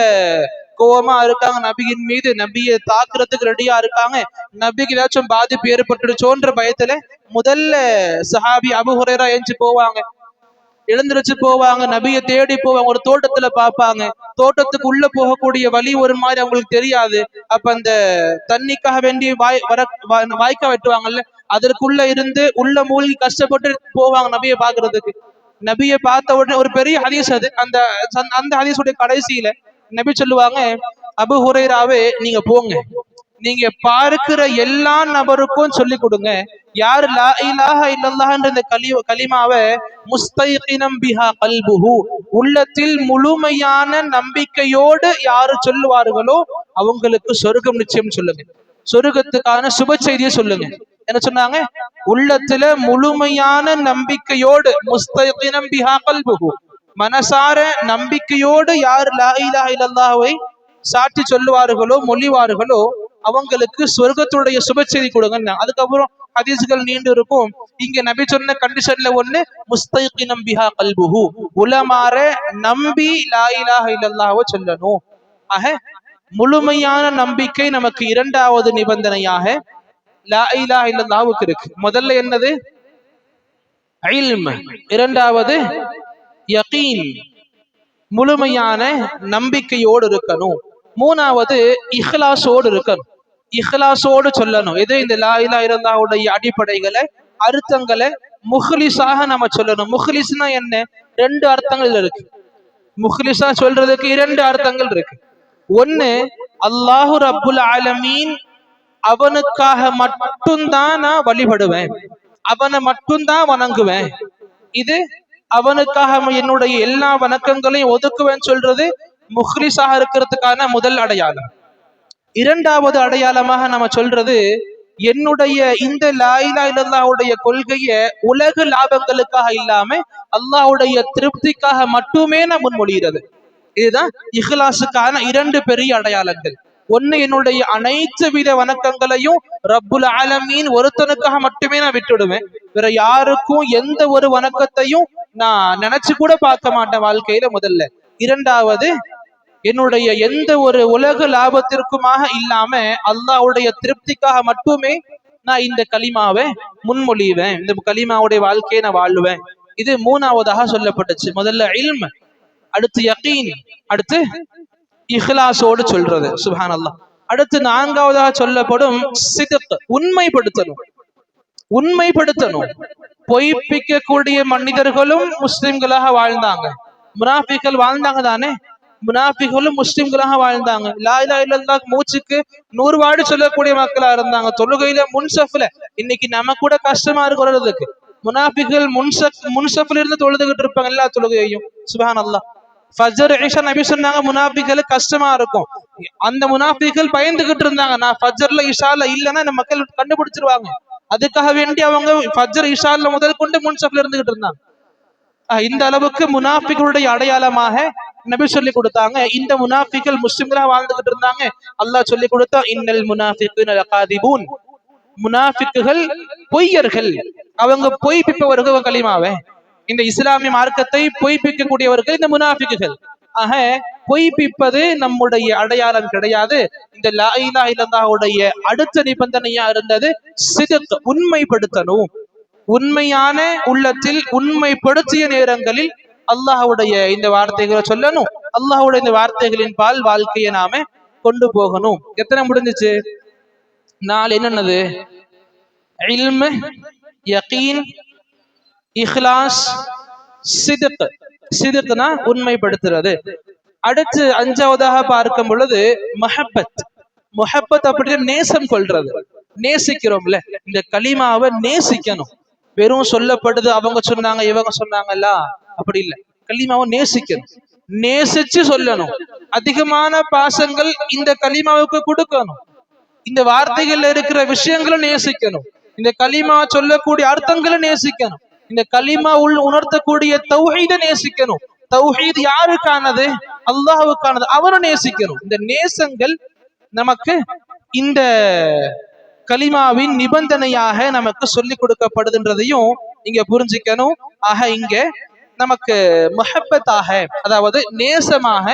கோபமா இருக்காங்க நபியின் மீது, நபியை தாக்குறதுக்கு ரெடியா இருக்காங்க, நபிக்கு ஏதாச்சும் பாதிப்பு ஏற்பட்டுடுச்சோன்ற பயத்துல முதல்ல சஹாபி அபூ ஹுரைரா ஏஞ்சி போவாங்க, எழுந்திருச்சு போவாங்க, நபியை தேடி போவாங்க. ஒரு தோட்டத்துல பார்ப்பாங்க, தோட்டத்துக்கு உள்ள போகக்கூடிய வழி ஒரு மாதிரி அவங்களுக்கு தெரியாது. அப்ப அந்த தண்ணிக்காக வேண்டி வாய்க்கா வெட்டுவாங்கல்ல, அதற்குள்ள இருந்து உள்ள மூழ்கி கஷ்டப்பட்டு போவாங்க நபியை பாக்குறதுக்கு. நபியை பார்த்த உடனே ஒரு பெரிய ஹதீஸ் அது. அந்த அந்த ஹதீஸுடைய கடைசியில நபி சொல்லுவாங்க, அபூ ஹுரைராவே நீங்க போங்க, நீங்க பார்க்கிற எல்லா நபருக்கும் சொல்லி கொடுங்க, யார் லா இலாஹ இல்லல்லாஹ்ன்ற இந்த கலிமாவை முஸ்தைகினம் பிஹா கல்புஹு, உள்ளத்தில் முழுமையான நம்பிக்கையோடு யாரு சொல்லுவார்களோ அவங்களுக்கு சொர்க்கம் நிச்சயம் சொல்லுங்க. சொர்க்கத்துக்கான சுப செய்தியை சொல்லுங்க. என்ன சொன்னாங்க? உள்ளத்துல முழுமையான நம்பிக்கையோடு, முஸ்தைகினம் பிஹா கல்புஹு, மனசார நம்பிக்கையோடு யார் லா இலாஹ இல்லல்லாஹ்வை சாட்சி சொல்லுவார்களோ, மொழிவார்களோ அவங்களுக்கு சொர்க்கத்துடைய சுப செய்தி கொடுங்க. அதுக்கப்புறம் ஹதீஸ்கள் நீண்டு இருக்கும். இங்க நபி சொன்ன கண்டிஷன்ல ஒண்ணு, முஸ்தைகினம் பிஹா கல்புஹு, உலமாற நம்பி லா இலாஹ இல்லல்லாஹ்வை சொல்லணும். ஆக முழுமையான நம்பிக்கை நமக்கு இரண்டாவது நிபந்தனையாக லா இலாஹ இல்லல்லாஹ்வுக்கு இருக்கு. முதல்ல என்னது? இல்ம். இரண்டாவது யகீன், முழுமையான நம்பிக்கையோடு இருக்கணும். மூணாவது இஹ்லாஸோடு இருக்கணும். இஹ்லாஸோடு சொல்லணும். இது இந்த லா இலாஹ இல்லல்லாஹ்வுடைய அடிப்படைகளை, அர்த்தங்களை முஹ்லிஸாக நம்ம சொல்லணும். முஹ்லிஸ்னா என்ன? ரெண்டு அர்த்தங்கள் இருக்கு. முஹ்லிஸா சொல்றதுக்கு இரண்டு அர்த்தங்கள் இருக்கு. ஒன்னு, அல்லாஹு ரப்புல் ஆலமீன் அவனுக்காக மட்டும்தான் நான் வழிபடுவேன், அவனை மட்டும்தான் வணங்குவேன், இது அவனுக்காக என்னுடைய எல்லா வணக்கங்களையும் ஒதுக்குவேன் சொல்றது முஹ்லிஸாக இருக்கிறதுக்கான முதல் அடையாளம். இரண்டாவது அடையாளமாக நம்ம சொல்றது, என்னுடைய இந்த லா இலாஹ இல்லல்லாஹ்வுடைய கொள்கையை உலக லாபங்களுக்காக இல்லாம அல்லாஹ்வுடைய திருப்திக்காக மட்டுமே நான் முன்மொழிகிறது. இதுதான் இஹ்லாஸுக்கான இரண்டு பெரிய அடையாளங்கள். ஒன்னு, என்னுடைய அனைத்து வித வணக்கங்களையும் ரப்புல் ஆலமீன் ஒருத்தனுக்காக மட்டுமே நான் விட்டுடுவேன், வேற யாருக்கும் எந்த ஒரு வணக்கத்தையும் நான் நினைச்சு கூட பார்க்க மாட்டேன் வாழ்க்கையில, முதல்ல. இரண்டாவது என்னுடைய எந்த ஒரு உலக லாபத்திற்குமாக இல்லாம அல்லாஹ்வுடைய திருப்திக்காக மட்டுமே நான் இந்த கலிமாவை முன்மொழிவேன், இந்த கலிமாவுடைய வாழ்க்கையை நான் வாழ்வேன். இது மூணாவதாக சொல்லப்பட்டுச்சு. முதல்ல இல்ம், அடுத்து யகீன், அடுத்து இஹ்லாஸோடு சொல்றது. சுப்ஹானல்லாஹ். அடுத்து நான்காவதாக சொல்லப்படும் சித்க், உண்மைப்படுத்தணும். உண்மைப்படுத்தணும். பொய்ப்பிக்கக்கூடிய மனிதர்களும் முஸ்லிம்களாக வாழ்ந்தாங்க, முனாஃபிக்கள் வாழ்ந்தாங்க தானே. முனாஃபிக்களும் முஸ்லிம்களாக வாழ்ந்தாங்க. லா இலாஹ இல்லல்லாஹ் மூச்சுக்கு 100 வார்டு சொல்லக்கூடிய மக்களா இருந்தாங்க. தொழுகையில முன்சஃப்ல. இன்னைக்கு நம்ம கூட கஷ்டமா இருக்கிறதுக்கு. முனாஃபிக்கள் முன்சஃப்ல இருந்து தொழுதுகிட்டு இருப்பாங்க எல்லா தொழுகையையும். சுப்ஹானல்லாஹ். ஃபஜ்ர் இஷா நபி சொன்னாங்க முனாஃபிக்களுக்கு கஷ்டமா இருக்கும். அந்த முனாஃபிக்கள் பயந்துகிட்டு இருந்தாங்க, நான் ஃபஜ்ர்ல இஷால இல்லைன்னா இந்த மக்கள் கண்டுபிடிச்சிருவாங்க. அதுக்காக வேண்டி அவங்க ஃபஜ்ர் இஷால முதல் கொண்டு முன்சஃப்ல இருந்துகிட்டு இருந்தாங்க. இந்த அளவுக்கு முனாஃபிக்களுடைய அடையாளமாக நபி சொல்லி கொடுத்தாங்க. இந்த முனாஃபிக்கள் முஸ்லிம்களா வாழ்ந்துகிட்டு இருந்தாங்க. அல்லாஹ் சொல்லி கொடுத்தா இன்னல் முனாஃபிகுன லகாதிபூன், முனாஃபிக்குகள் பொய்யர்கள், அவங்க பொய்ப்பிப்பவர்கள் கலிமாவே. இந்த இஸ்லாமிய மார்க்கத்தை பொய்ப்பிக்கக்கூடியவர்கள் இந்த முனாஃபிக்குகள். ஆக பொய்ப்பிப்பது நம்முடைய அடையாளம் கிடையாது. இந்த லா இலாஹ இல்லல்லாஹ்வுடைய அடுத்த நிபந்தனையா இருந்தது சித்க், உண்மைப்படுத்தணும். உண்மையான உள்ளத்தில் உண்மைப்படுத்திய நேரங்களில் அல்லாஹ்வுடைய இந்த வார்த்தைகளை சொல்லணும். அல்லாஹ்வுடைய இந்த வார்த்தைகளின் பால் வாழ்க்கையை நாம கொண்டு போகணும். எத்தனை முடிஞ்சிச்சு? 4 என்னன்னது? இல்ம், யகீன், இஹ்லாஸ், சித்க். சித்க்னா உண்மைப்படுத்துறது. அடுத்து 5வதாக பார்க்கும் பொழுது மஹப்பத். முஹப்பத் அப்படின்னு நேசம் கொள்றது. நேசிக்கிறோம்ல, இந்த கலிமாவை நேசிக்கணும். வெறும் சொல்லப்படுது, அவங்க சொன்னாங்க இவங்க சொன்னாங்கல்ல, அப்படி இல்லை. கலிமாவை நேசிக்கணும், நேசிச்சு சொல்லணும். அதிகமான பாசங்கள் இந்த கலிமாவுக்கு கொடுக்கணும். இந்த வார்த்தைகள்ல இருக்கிற விஷயங்களை நேசிக்கணும். இந்த கலிமா சொல்லக்கூடிய அர்த்தங்களை நேசிக்கணும். இந்த கலிமா உணர்த்தக்கூடிய தௌஹீதை நேசிக்கணும். தௌஹீத் யாருக்கானது? அல்லாஹ்வுக்கானது. அவரை நேசிக்கணும். இந்த நேசங்கள் நமக்கு இந்த கலிமாவின் நிபந்தனையாக நமக்கு சொல்லி கொடுக்கப்படுதுன்றதையும் இங்க புரிஞ்சுக்கணும். ஆக இங்க நமக்கு முஹப்பத்தாக, அதாவது நேசமாக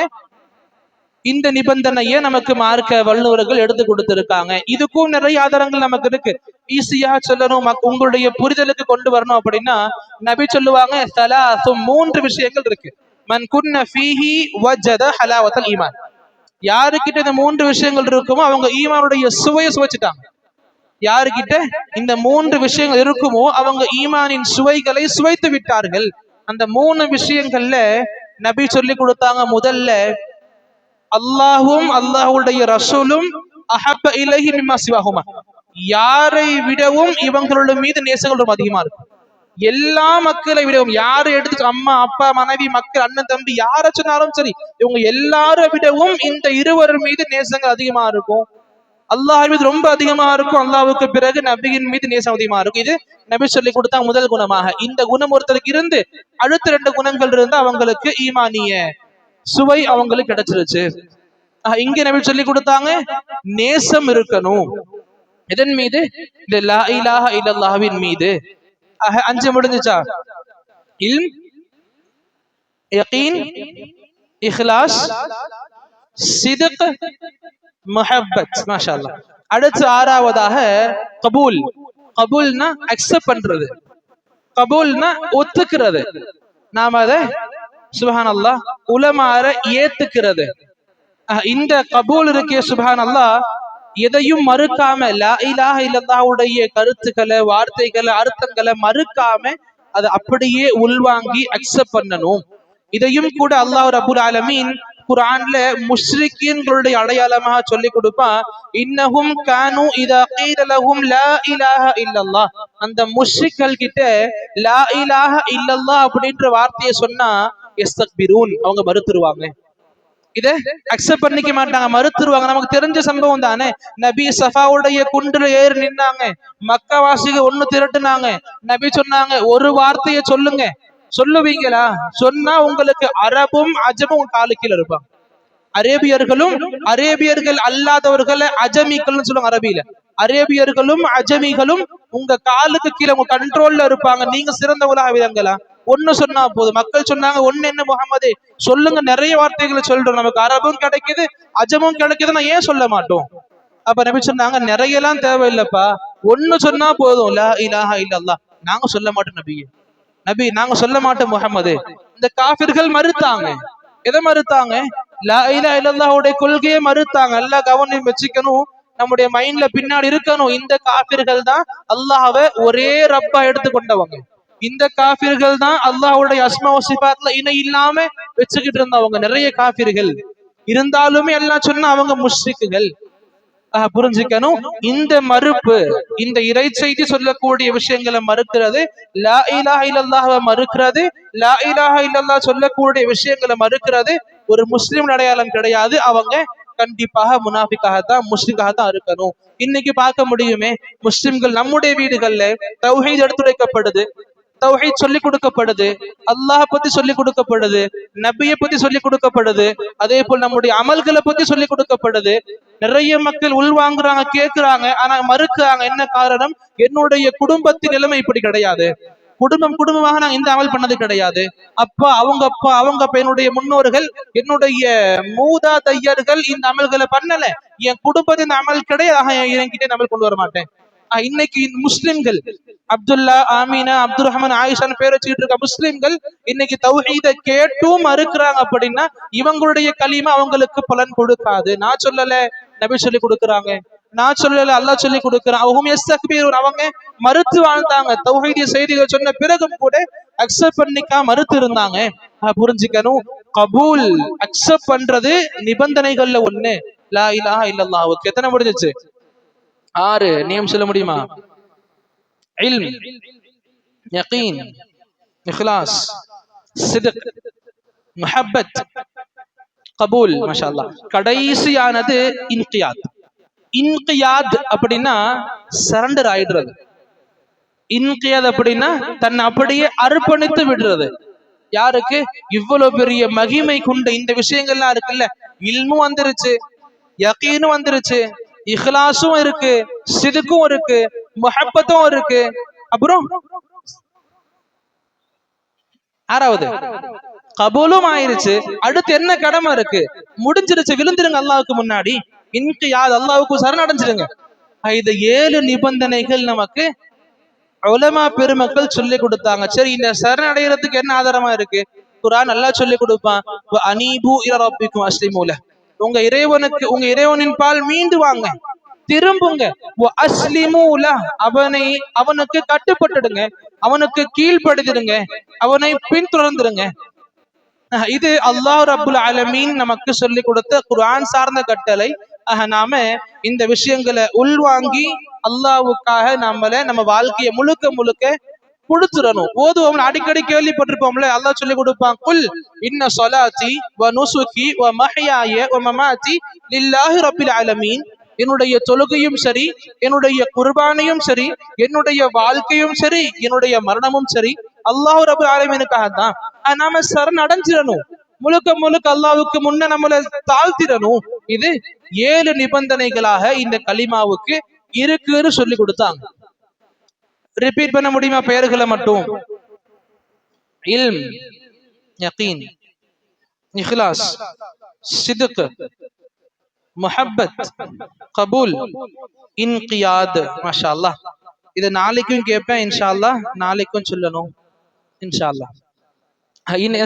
இந்த நிபந்தனையை நமக்கு மார்க்க வல்லுநர்கள் எடுத்து கொடுத்திருக்காங்க. இதுக்கும் நிறைய ஆதாரங்கள் நமக்கு இருக்கு. ஈஸியா சொல்லணும், உங்களுடைய புரிதலுக்கு கொண்டு வரணும் அப்படின்னா நபி சொல்லுவாங்க, 3 விஷயங்கள் இருக்கு. மன் குன்ன ஃபீஹி வஜத ஹலாவத்தல் ஈமான். யாருக்கிட்ட இந்த 3 விஷயங்கள் இருக்குமோ அவங்க ஈமானுடைய சுவையை சுவைச்சிட்டாங்க. யாருக்கிட்ட இந்த 3 விஷயங்கள் இருக்குமோ அவங்க ஈமானின் சுவைகளை சுவைத்து விட்டார்கள். அந்த 3 விஷயங்கள்ல நபி சொல்லி கொடுத்தாங்க. முதல்ல அல்லாஹும் அல்லாஹுடைய ரசூலும் அஹப்ப இலைஹி மிம்மா சிவாஹுமா. யாரை விடவும் இவங்களோட மீது நேசங்கள் ரொம்ப அதிகமா இருக்கும். எல்லா மக்களை விடவும், யாரை எடுத்து அம்மா அப்பா மனைவி மக்கள் அண்ணன் தம்பி யாரை சொன்னாலும் சரி, இவங்க எல்லாரை விடவும் இந்த இருவர் மீது நேசங்கள் அதிகமா இருக்கும். அல்லாஹ் மீது ரொம்ப அதிகமா இருக்கும். அல்லாஹ்வுக்கு பிறகு நபியின் மீது நேசம் அதிகமா இருக்கும். இது நபி சொல்லி கொடுத்தா முதல் குணமாக. இந்த குணம் ஒருத்தருக்கு இருந்து அடுத்த 2 குணங்கள் இருந்து அவங்களுக்கு ஈமானிய சுவை அவங்களுக்கு கிடைச்சிருச்சு. இங்க நபி சொல்லி கொடுத்தாங்க நேசம் இருக்கணும். இதன் மீது? இந்த லா இலாஹ இல்லல்லாஹ்வின் மீது. 5 முடிஞ்சுச்சா? இல்ம், யகீன், இஹ்லாஸ், சித்க், முஹப்பத். மாஷா அல்லாஹ். அடுத்து 6வதாக கபூல். கபூல்னா அக்செப்ட் பண்றது. கபூல்னா ஒத்துக்கிறது. நாம அதை சுப்ஹானல்லாஹ் உலமார ஏத்துக்கிறது. இந்த கபூல் இருக்கே சுப்ஹானல்லாஹ், எதையும் மறுக்காம லா இலாஹ இல்லல்லாஹ்வுடைய கருத்துக்களை, வார்த்தைகளை, அர்த்தங்களை மறுக்காம அதை அப்படியே உள்வாங்கி அக்செப்ட் பண்ணணும். இதையும் கூட அல்லாஹ் ரப்புல் ஆலமீன் குர்ஆன்ல முஷ்ரிக்கீன்களுடைய அடையாளமாக சொல்லி கொடுப்பான். இன்னஹும் கானு இதா கீல லஹும் லா இலாஹ இல்லல்லாஹ். அந்த முஷ்ரிக்கள் கிட்ட லா இலாஹ இல்லல்லாஹ் அப்படின்ற வார்த்தையை சொன்னா யஸ்தக்பிரூன், அவங்க மறுத்துருவாங்க. இதை அக்செப்ட் பண்ணிக்க மாட்டாங்க, மறுத்துருவாங்க. நமக்கு தெரிஞ்ச சம்பவம் தானே. நபி சஃபாவுடைய குன்றுல ஏறி நின்னாங்க. மக்காவாசிகள் ஒண்ணு திரட்டுனாங்க. நபி சொன்னாங்க, ஒரு வார்த்தையை சொல்லுங்க. சொல்லுவீங்களா? சொன்னா உங்களுக்கு அரபும் அஜமும் காலுக்கீழ இருப்பாங்க. அரேபியர்களும் அரேபியர்கள் அல்லாதவர்களை அஜமிகள் சொல்லுவாங்க அரபியில. அரேபியர்களும் அஜமிகளும் உங்க காலுக்கு கீழே உங்க கண்ட்ரோல்ல இருப்பாங்க. நீங்க சிறந்தவளாக விளங்கலாம். ஒண்ணு சொன்னா போதும். மக்கள் சொன்னாங்க ஒண்ணு என்ன முகமதே சொல்லுங்க, நிறைய வார்த்தைகளை சொல்றோம், நமக்கு அரபும் கிடைக்குது அஜமும் கிடைக்குது, நான் ஏன் சொல்ல மாட்டோம்? அப்ப நபி சொன்னாங்க நிறைய எல்லாம் தேவையில்லைப்பா, ஒண்ணு சொன்னா போதும், லா இலாஹா இல்லல்லாஹ். நாங்க சொல்ல மாட்டோம் நபி, நபி நாங்க சொல்ல மாட்டோம் முகமது. இந்த காபிர்கள் மறுத்தாங்க. எதை மறுத்தாங்க? லா இலாஹா இல்லல்லாஹ்வுடைய கொள்கையை மறுத்தாங்க. எல்லாம் கவனம் வச்சுக்கணும், நம்முடைய மைண்ட்ல பின்னாடி இருக்கணும். இந்த காபிர்கள் தான் அல்லாஹ்வை ஒரே ரப்பா எடுத்துக்கொண்டவங்க. இந்த காபிர்கள் தான் அல்லாஹ்வுடைய அஸ்மா சிபாத்ல இணை இல்லாம வச்சுக்கிட்டு இருந்தவங்க. நிறைய காபிர்கள் இருந்தாலுமே எல்லாம் சொன்னா அவங்க முஷ்ரிக்குகள். புரிஞ்சுக்கணும். இந்த மறுப்பு, இந்த இறை செய்தி சொல்லக்கூடிய விஷயங்களை மறுக்கிறது, லா இலாஹா இல்லல்லாஹ்வை மறுக்கிறது, லா இலாஹா இல்லல்லாஹ் சொல்லக்கூடிய விஷயங்களை மறுக்கிறது ஒரு முஸ்லிம் அடையாளம் கிடையாது. அவங்க கண்டிப்பாக முனாஃபிக்காகத்தான், முஸ்லிக்காகத்தான் இருக்கணும். இன்னைக்கு பார்க்க முடியுமே, முஸ்லிம்கள் நம்முடைய வீடுகள்ல தௌஹீத் எடுத்துரைக்கப்படுது, தௌஹீத் சொல்லி கொடுக்கப்படுது, அல்லாஹ் பத்தி சொல்லி கொடுக்கப்படுது, நபியை பத்தி சொல்லி கொடுக்கப்படுது, அதே போல் நம்முடைய அமல்களை பத்தி சொல்லி கொடுக்கப்படுது. நிறைய மக்கள் உள்வாங்குறாங்க, கேட்கிறாங்க, ஆனா மறுக்கிறாங்க. என்ன காரணம்? என்னுடைய குடும்பத்தின் நிலைமை இப்படி கிடையாது, குடும்பமாக நான் இந்த அமல் பண்ணது கிடையாது, அப்பா அவங்க என்னுடைய முன்னோர்கள், என்னுடைய மூதாதையர்கள் இந்த அமல்களை பண்ணல, என் குடும்பத்தின் அமல் கிடையாது, என்கிட்ட அமல் கொண்டு வர மாட்டேன். இன்னைக்கு முஸ்லிம்கள் அப்துல்லா, ஆமீனா, அப்துல் ரஹ்மான், ஆயிஷான்னு பேர் வச்சுக்கிட்டு இருக்க முஸ்லிம்கள் இன்னைக்கு தௌஹீதை கேட்டும் மறுக்கிறாங்க. அப்படின்னா இவங்களுடைய கலிமா அவங்களுக்கு பலன் கொடுக்காது. நான் சொல்லல, நபி சொல்லி கொடுக்குறாங்க, நான் சொல்லல, அல்லாஹ் சொல்லி கொடுக்குறான். அவங்க மறுத்து வாழ்ந்தாங்க. தௌஹீதிய செய்திகள் சொன்ன பிறகும் கூட அக்செப்ட் பண்ணிக்காம மறுத்து இருந்தாங்க. புரிஞ்சுக்கணும், கபூல் அக்செப்ட் பண்றது நிபந்தனைகள்ல ஒண்ணு. லா இலாஹா இல்லல்லாஹ்வுக்கு எத்தனை முடிஞ்சிச்சு? 6 நியம் சொல்ல முடியுமா? இல்ம், யகீன், இக்லாஸ், சித்க், முஹப்பத், கபூல். மாஷா அல்லாஹ். கடைசியானது இன்கியாத். இன்கியாத் அப்படின்னா சரண்டர் ஆயிடுறது. இன்கியாத் அப்படின்னா தன்னை அப்படியே அர்ப்பணித்து விடுறது. யாருக்கு? இவ்வளவு பெரிய மகிமை கொண்ட இந்த விஷயங்கள்லாம் இருக்குல்ல, இல்மும் வந்துருச்சு, யகீனும் வந்துருச்சு, இஹ்லாஸும் இருக்கு, சிதுக்கும் இருக்கு, முஹப்பத்தும் இருக்கு, அப்புறம் 6வது கபூலும் ஆயிருச்சு. அடுத்து என்ன கடமை இருக்கு? முடிஞ்சிருச்சு, விழுந்துருங்க அல்லாஹ்வுக்கு முன்னாடி. இன்கியாத், அல்லாஹ்வுக்கு சரணடைஞ்சிருங்க. இது 7 நிபந்தனைகள் நமக்கு உலமா பெருமக்கள் சொல்லி கொடுத்தாங்க. சரி, இந்த சரணடைகிறதுக்கு என்ன ஆதாரமா இருக்கு? குர்ஆன் நல்லா சொல்லி கொடுப்பான், அனீபு இலா ரப்பிக்கும் அஸ்லிமூ லஹ். உங்க இறைவனுக்கு, உங்க இறைவனின் பால் மீண்டு வாங்க, திரும்புங்க. அஸ்லிமூ லஹ், அவனுக்கு கட்டுப்பட்டுடுங்க, அவனுக்கு கீழ்ப்படுத்திடுங்க, அவனை பின்தொடர்ந்துருங்க. இது அல்லாஹ் ரப்புல் ஆலமீன் நமக்கு சொல்லி கொடுத்த குர்ஆன் சார்ந்த கட்டளை. நாம இந்த விஷயங்களை உள்வாங்கி அல்லாஹ்வுக்காக நம்ம வாழ்க்கையை முழுக்க முழுக்க கொடுத்துடணும். ஓதுவோம், அடிக்கடி கேள்விப்பட்டிருப்போம்ல, அல்லாஹ் சொல்லி கொடுப்பான், குல் இன்ன ஸலாத்தி வ நுசுகி வ மஹ்யாய வ மமாத்தி லில்லாஹி ரப்பில் ஆலமீன். என்னுடைய தொழுகையும் சரி, என்னுடைய குர்பானியும் சரி, என்னுடைய வாழ்க்கையும் சரி, என்னுடைய மரணமும் சரி, அல்லாஹ் ரப்புல் ஆலமீனுக்காக தான். நாம சரணடைஞ்சிடணும், முழுக்க முழுக்க அல்லாஹ்வுக்கு முன்ன நம்மளை தாழ்த்திடணும். இது 7 நிபந்தனைகளாக இந்த கலிமாவுக்கு இருக்குன்னு சொல்லி கொடுத்தாங்க. ரிப்பீட் பண்ண முடியுமா பெயர்களை மட்டும்? இல்ம், யகீன், இக்லாஸ், சித்க், முஹப்பத், கபூல், இன்கியாத். மாஷா அல்லாஹ். இதை நாளைக்கும் கேட்பேன் இன்ஷா அல்லாஹ், நாளைக்கும் சொல்லணும் இன்ஷா அல்லாஹ்.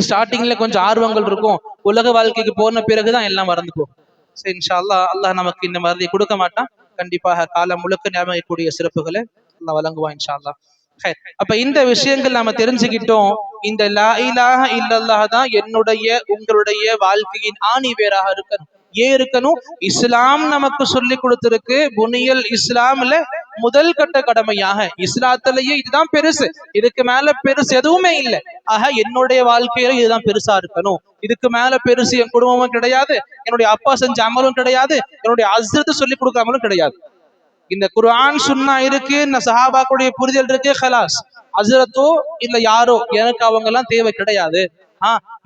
ஸ்டார்டிங்ல கொஞ்சம் ஆர்வங்கள் இருக்கும், உலக வாழ்க்கைக்கு போன பிறகுதான் எல்லாம் மறந்து போகும். சரி, இன்ஷா அல்லாஹ், அல்லாஹ் நமக்கு இந்த மாதிரி கொடுக்க மாட்டான். கண்டிப்பாக காலம் முழுக்க ஞாபகக்கூடிய சிறப்புகளை அல்லாஹ் வழங்குவான் இன்ஷா அல்லாஹ். அப்ப இந்த விஷயங்கள் நாம தெரிஞ்சுக்கிட்டோம். இந்த லா இலாஹா இல்லல்லாஹ் தான் என்னுடைய உங்களுடைய வாழ்க்கையின் ஆணி வேராக இருக்கணும். ஏன் இருக்கணும்? இஸ்லாம் நமக்கு சொல்லி கொடுத்திருக்கு. புனியல் இஸ்லாம்ல முதல் கட்ட கடமையாக, இஸ்லாத்திலேயே இதுதான் பெருசு, இதுக்கு மேல பெருசு எதுவுமே இல்லை. ஆக என்னுடைய வாழ்க்கையில இதுதான் பெருசா இருக்கணும். இதுக்கு மேல பெருசு என் குடும்பமும் கிடையாது, என்னுடைய அப்பா செஞ்ச அமலும் கிடையாது, என்னுடைய ஹஸ்ரத் சொல்லி கொடுக்குற அமலும் கிடையாது. இந்த குர்ஆன் சுன்னா இருக்கு, சஹாபாக்களுடைய புரிதல் இருக்கு, ஹலாஸ். ஹஸ்ரத்தோ இல்ல யாரோ எனக்கு அவங்க எல்லாம் தேவை கிடையாது.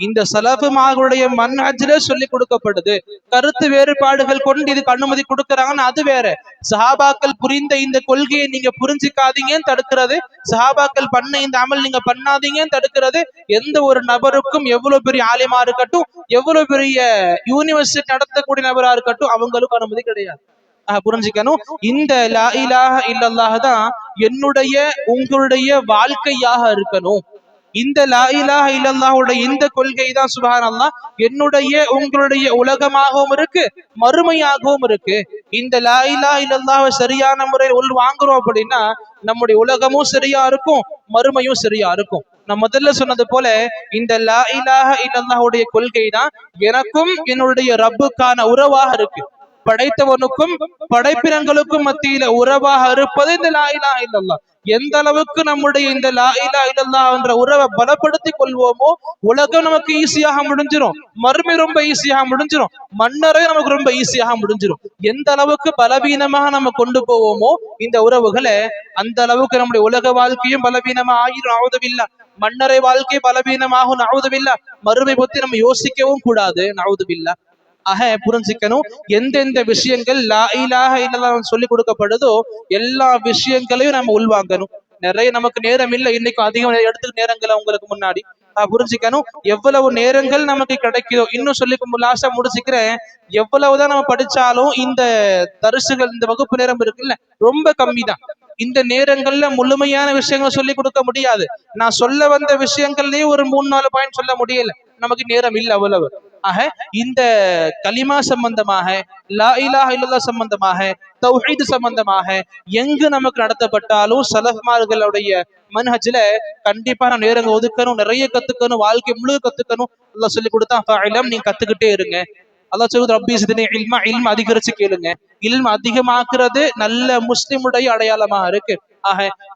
இந்த சலஃபுமார்களுடைய மன்ஹஜ்ல சொல்லி கொடுக்கப்படுது. கருத்து வேறுபாடுகள் கொண்டு இதுக்கு அனுமதி கொடுக்கறாங்கன்னு அது வேற. சஹாபாக்கள் புரிந்த இந்த கொள்கையை நீங்க புரிஞ்சுக்காதீங்கன்னு தடுக்கிறது, சஹாபாக்கள் பண்ண இந்த அமல் நீங்க பண்ணாதீங்கன்னு தடுக்கிறது எந்த ஒரு நபருக்கும், எவ்வளவு பெரிய ஆலிமா இருக்கட்டும், எவ்வளவு பெரிய யூனிவர்சிட்டி நடத்தக்கூடிய நபரா இருக்கட்டும், அவங்களுக்கு அனுமதி கிடையாது. புரிஞ்சுக்கணும். இந்த லா இலாஹ இல்லல்லாஹ் தான் என்னுடைய உங்களுடைய வாழ்க்கையாக இருக்கணும். இந்த லா இலாஹ இல்லல்லாஹுடைய இந்த கொள்கை தான் சுப்ஹானல்லாஹ் என்னுடைய உங்களுடைய உலகமாகவும் இருக்கு, மறுமையாகவும் இருக்கு. இந்த லா இலாஹ இல்லல்லாஹ் சரியான முறையில் உள் வாங்குறோம் அப்படின்னா நம்முடைய உலகமும் சரியா இருக்கும், மறுமையும் சரியா இருக்கும். நான் முதல்ல சொன்னது போல இந்த லா இலாஹ இல்லல்லாஹுடைய கொள்கை தான் எனக்கும் என்னுடைய ரப்புக்கான உறவாக இருக்கு. படைத்தவனுக்கும் படைப்பினங்களுக்கும் மத்தியில உறவாக இருப்பது இந்த லா இலாஹ இல்லல்லாஹ். எந்த அளவுக்கு நம்முடைய இந்த லா இலாஹ இல்லல்லாஹ் என்ற உறவை பலப்படுத்திக் கொள்வோமோ உலகம் நமக்கு ஈஸியாக முடிஞ்சிடும், மறுமை ரொம்ப ஈஸியாக முடிஞ்சிடும், மன்னரை நமக்கு ரொம்ப ஈஸியாக முடிஞ்சிடும். எந்த அளவுக்கு பலவீனமாக நம்ம கொண்டு போவோமோ இந்த உறவுகளை, அந்த அளவுக்கு நம்முடைய உலக வாழ்க்கையும் பலவீனமா ஆயிரும். நவுதுபில்லாஹ். மன்னரை வாழ்க்கை பலவீனமாகும். நவுதுபில்லாஹ். மறுமை பத்தி நம்ம யோசிக்கவும் கூடாது. நவுதுபில்லாஹ். புரிஞ்சுக்கணும். எந்தெந்த விஷயங்கள் லா இலாஹ இல்லல்லாஹ் சொல்லி கொடுக்கப்படுதோ எல்லா விஷயங்களையும் நம்ம உள்வாங்கணும். நிறைய நமக்கு நேரம் இல்லை, இன்னைக்கும் அதிகம் எடுத்துக்க நேரங்களை உங்களுக்கு முன்னாடி புரிஞ்சுக்கணும். எவ்வளவு நேரங்கள் நமக்கு கிடைக்குதோ, இன்னும் சொல்லி லாஸ்டா முடிச்சுக்கிறேன், எவ்வளவுதான் நம்ம படிச்சாலும் இந்த தரிசுகள், இந்த வகுப்பு நேரம் இருக்குல்ல, ரொம்ப கம்மி தான். இந்த நேரங்கள்ல முழுமையான விஷயங்கள் சொல்லி கொடுக்க முடியாது. நான் சொல்ல வந்த விஷயங்கள்லயே ஒரு 3-4 பாயிண்ட் சொல்ல முடியல, நமக்கு நேரம் இல்லை அவ்வளவு. இந்த கலிமா சம்பந்தமாக, லா இலாஹ இல்லல்லாஹ் சம்பந்தமாக, தௌஹீத் சம்பந்தமாக எங்கு நமக்கு நடத்தப்பட்டாலும் சலஃப்மார்களுடைய மன்ஹஜ்ல கண்டிப்பா நம்ம நேரங்க ஒதுக்கணும், நிறைய கத்துக்கணும், வாழ்க்கை முழு கத்துக்கணும். அல்லாஹ் சொல்லி கொடுத்தா ஃபஅலம், நீங்க கத்துக்கிட்டே இருங்க. அல்லாஹ் சொல்லுது ரப்பி ஸித்னி இல்மா, இல்ம் அதிகரிச்சு கேளுங்க. இல்ம் அதிகமாக்குறது நல்ல முஸ்லிமுடைய அடையாளமா இருக்கு.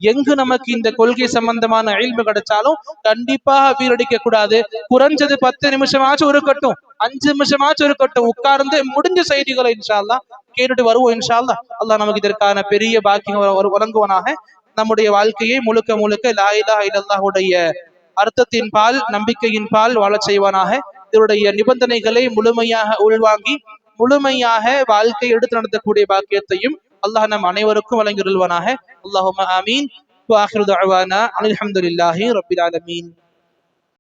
எங்கு நமக்கு இந்த கொள்கை சம்பந்தமான இல்மு கிடைச்சாலும் கண்டிப்பாக வீரடிக்க கூடாது. குறைஞ்சது 10 நிமிஷமாச்சும் இருக்கட்டும், 5 நிமிஷமாச்சும் இருக்கட்டும், உட்கார்ந்து முடிஞ்ச செய்திகளை இன்ஷா அல்லாஹ் கேட்டுட்டு வருவோம். இன்ஷா அல்லாஹ் அல்லாஹ் நமக்கு இதற்கான பெரிய பாக்கியம் வழங்குவனாக. நம்முடைய வாழ்க்கையை முழுக்க முழுக்க லா இலாஹ இல்லல்லாஹுடைய அர்த்தத்தின் பால், நம்பிக்கையின் பால் வாழச் செய்வானாக. இதனுடைய நிபந்தனைகளை முழுமையாக உள்வாங்கி முழுமையாக வாழ்க்கை எடுத்து நடத்தக்கூடிய பாக்கியத்தையும் அல்லாஹ் நம் அனைவருக்கும் வழங்கியுள்வானாக. அல்லாஹும்ம ஆமீன். வ ஆகிரு தஅவானா அல்ஹம்துலில்லாஹி ரப்பில் ஆலமீன்.